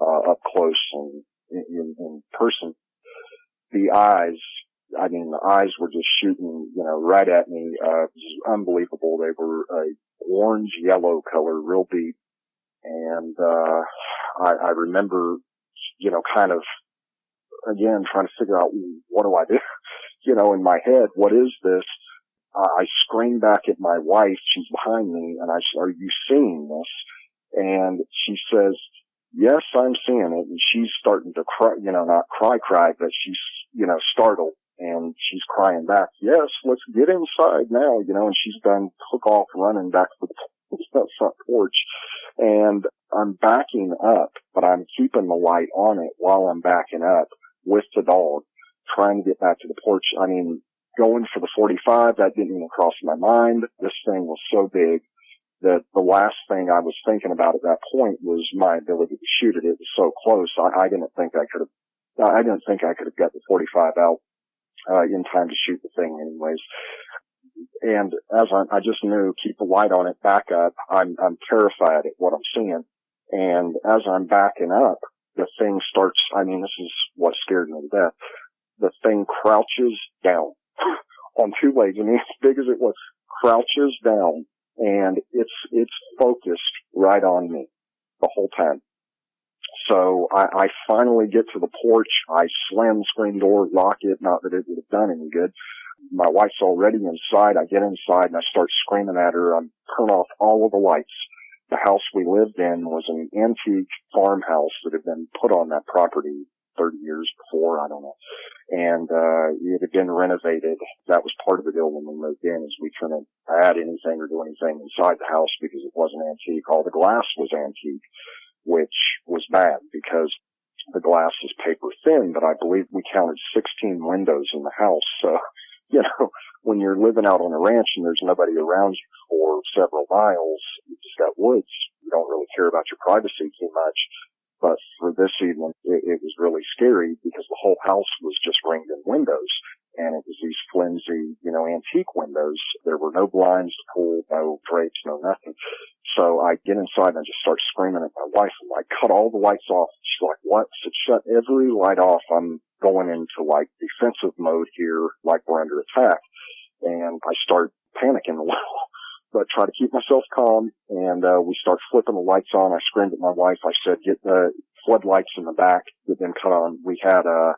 up close and in person. The eyes were just shooting, right at me. It was unbelievable. They were a orange yellow color, real deep. And, I remember, kind of, again, trying to figure out, what do I do? In my head, what is this? I screamed back at my wife. She's behind me, and I said, "Are you seeing this?" And she says, "Yes, I'm seeing it." And she's starting to cry, not cry, but she's, startled, and she's crying back, "Yes, let's get inside now," and she's done, took off running back to the front porch. And I'm backing up, but I'm keeping the light on it while I'm backing up with the dog, trying to get back to the porch. Going for the 45, that didn't even cross my mind. This thing was so big that the last thing I was thinking about at that point was my ability to shoot it. It was so close. I didn't think I could have got the 45 out, in time to shoot the thing anyways. And as I just knew, keep the light on it, back up. I'm terrified at what I'm seeing. And as I'm backing up, the thing starts, this is what scared me to death. The thing crouches down on two legs. As big as it was, crouches down, and it's focused right on me the whole time. So I finally get to the porch. I slam the screen door, lock it, not that it would have done any good. My wife's already inside. I get inside and I start screaming at her. I turn off all of the lights. The house we lived in was an antique farmhouse that had been put on that property 30 years before, I don't know. and it had been renovated. That was part of the deal when we moved in, is we couldn't add anything or do anything inside the house because it wasn't antique. All the glass was antique, which was bad because the glass is paper thin, but I believe we counted 16 windows in the house. So, when you're living out on a ranch and there's nobody around you for several miles, you just got woods, you don't really care about your privacy too much. But for this evening, it was really scary because the whole house was just ringed in windows. And it was these flimsy, antique windows. There were no blinds to pull, no drapes, no nothing. So I get inside and I just start screaming at my wife. I'm like, cut all the lights off. She's like, what? So shut every light off. I'm going into defensive mode here, like we're under attack. And I start panicking a little, but try to keep myself calm. And we start flipping the lights on. I screamed at my wife. I said, get the floodlights in the back, get them cut on. We had a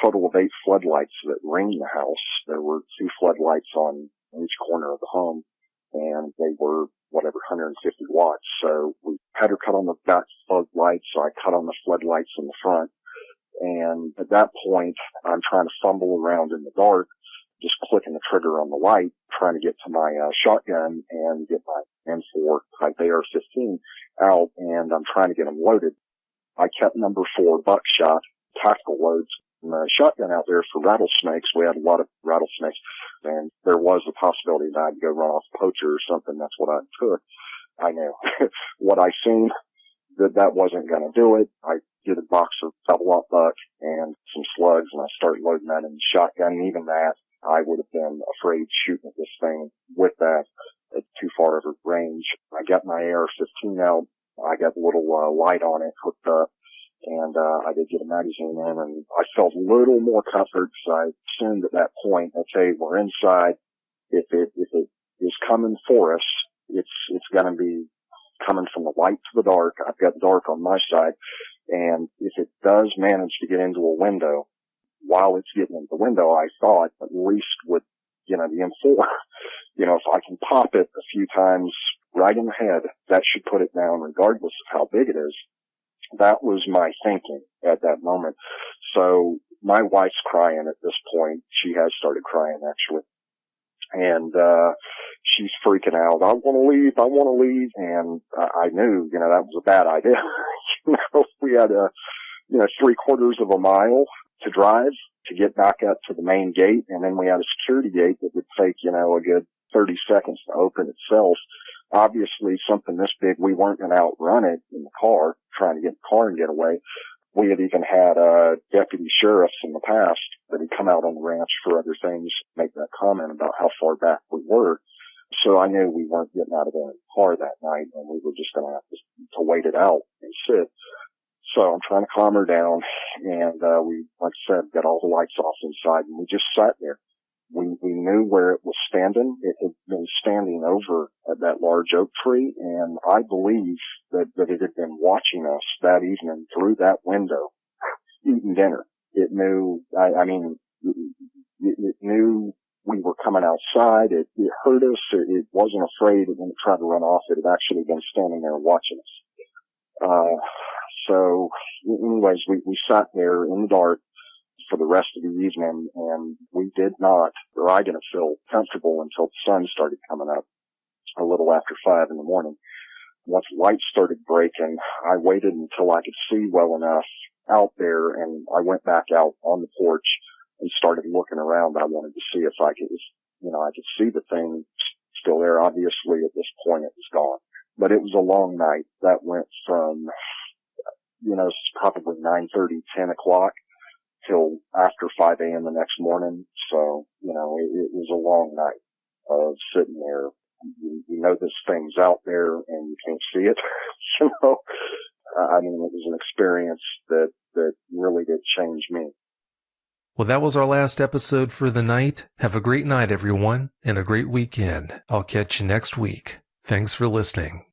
total of 8 floodlights that ringed the house. There were 2 floodlights on each corner of the home, and they were 150 watts. So we had her cut on the back floodlights. So I cut on the floodlights in the front. And at that point, I'm trying to fumble around in the dark, just clicking the trigger on the light, trying to get to my shotgun and get my M4 type AR-15 out, and I'm trying to get them loaded. I kept number 4 buckshot tactical loads and the shotgun out there for rattlesnakes. We had a lot of rattlesnakes, and there was a possibility that I'd go run off a poacher or something. That's what I took. I knew what I seen, that wasn't going to do it. I get a box of double-aught buck and some slugs, and I start loading that in the shotgun. And even that, I would have been afraid shooting at this thing with that at too far of a range. I got my AR-15 out. I got a little light on it hooked up, and I did get a magazine in, and I felt a little more comfort because I assumed at that point, okay, we're inside. If it is coming for us, it's going to be coming from the light to the dark. I've got dark on my side, and if it does manage to get into a window, while it's getting into the window, I thought at least with, the M4, if I can pop it a few times right in the head, that should put it down regardless of how big it is. That was my thinking at that moment. So my wife's crying at this point. She has started crying actually. And, she's freaking out. I want to leave. And I knew, that was a bad idea. We had 3/4 of a mile to drive to get back up to the main gate. And then we had a security gate that would take, a good 30 seconds to open itself. Obviously something this big, we weren't going to outrun it in the car, trying to get in the car and get away. We had even had, deputy sheriffs in the past that had come out on the ranch for other things, make that comment about how far back we were. So I knew we weren't getting out of there in the car that night, and we were just going to have to wait it out and sit. So I'm trying to calm her down, and we, like I said, got all the lights off inside, and we just sat there. We knew where it was standing. It had been standing over at that large oak tree, and I believe that it had been watching us that evening through that window, eating dinner. It knew, it knew we were coming outside. It heard us. It wasn't afraid. It didn't try to run off. It had actually been standing there watching us. So anyways, we sat there in the dark for the rest of the evening, and we did not, or I didn't feel comfortable until the sun started coming up a little after 5 in the morning. Once lights started breaking, I waited until I could see well enough out there, and I went back out on the porch and started looking around. I wanted to see if I could, I could see the thing still there. Obviously, at this point, it was gone. But it was a long night. That went from, probably 9:30, 10 o'clock till after 5 a.m. the next morning. So, it was a long night of sitting there. You know this thing's out there and you can't see it. It was an experience that really did change me. Well, that was our last episode for the night. Have a great night, everyone, and a great weekend. I'll catch you next week. Thanks for listening.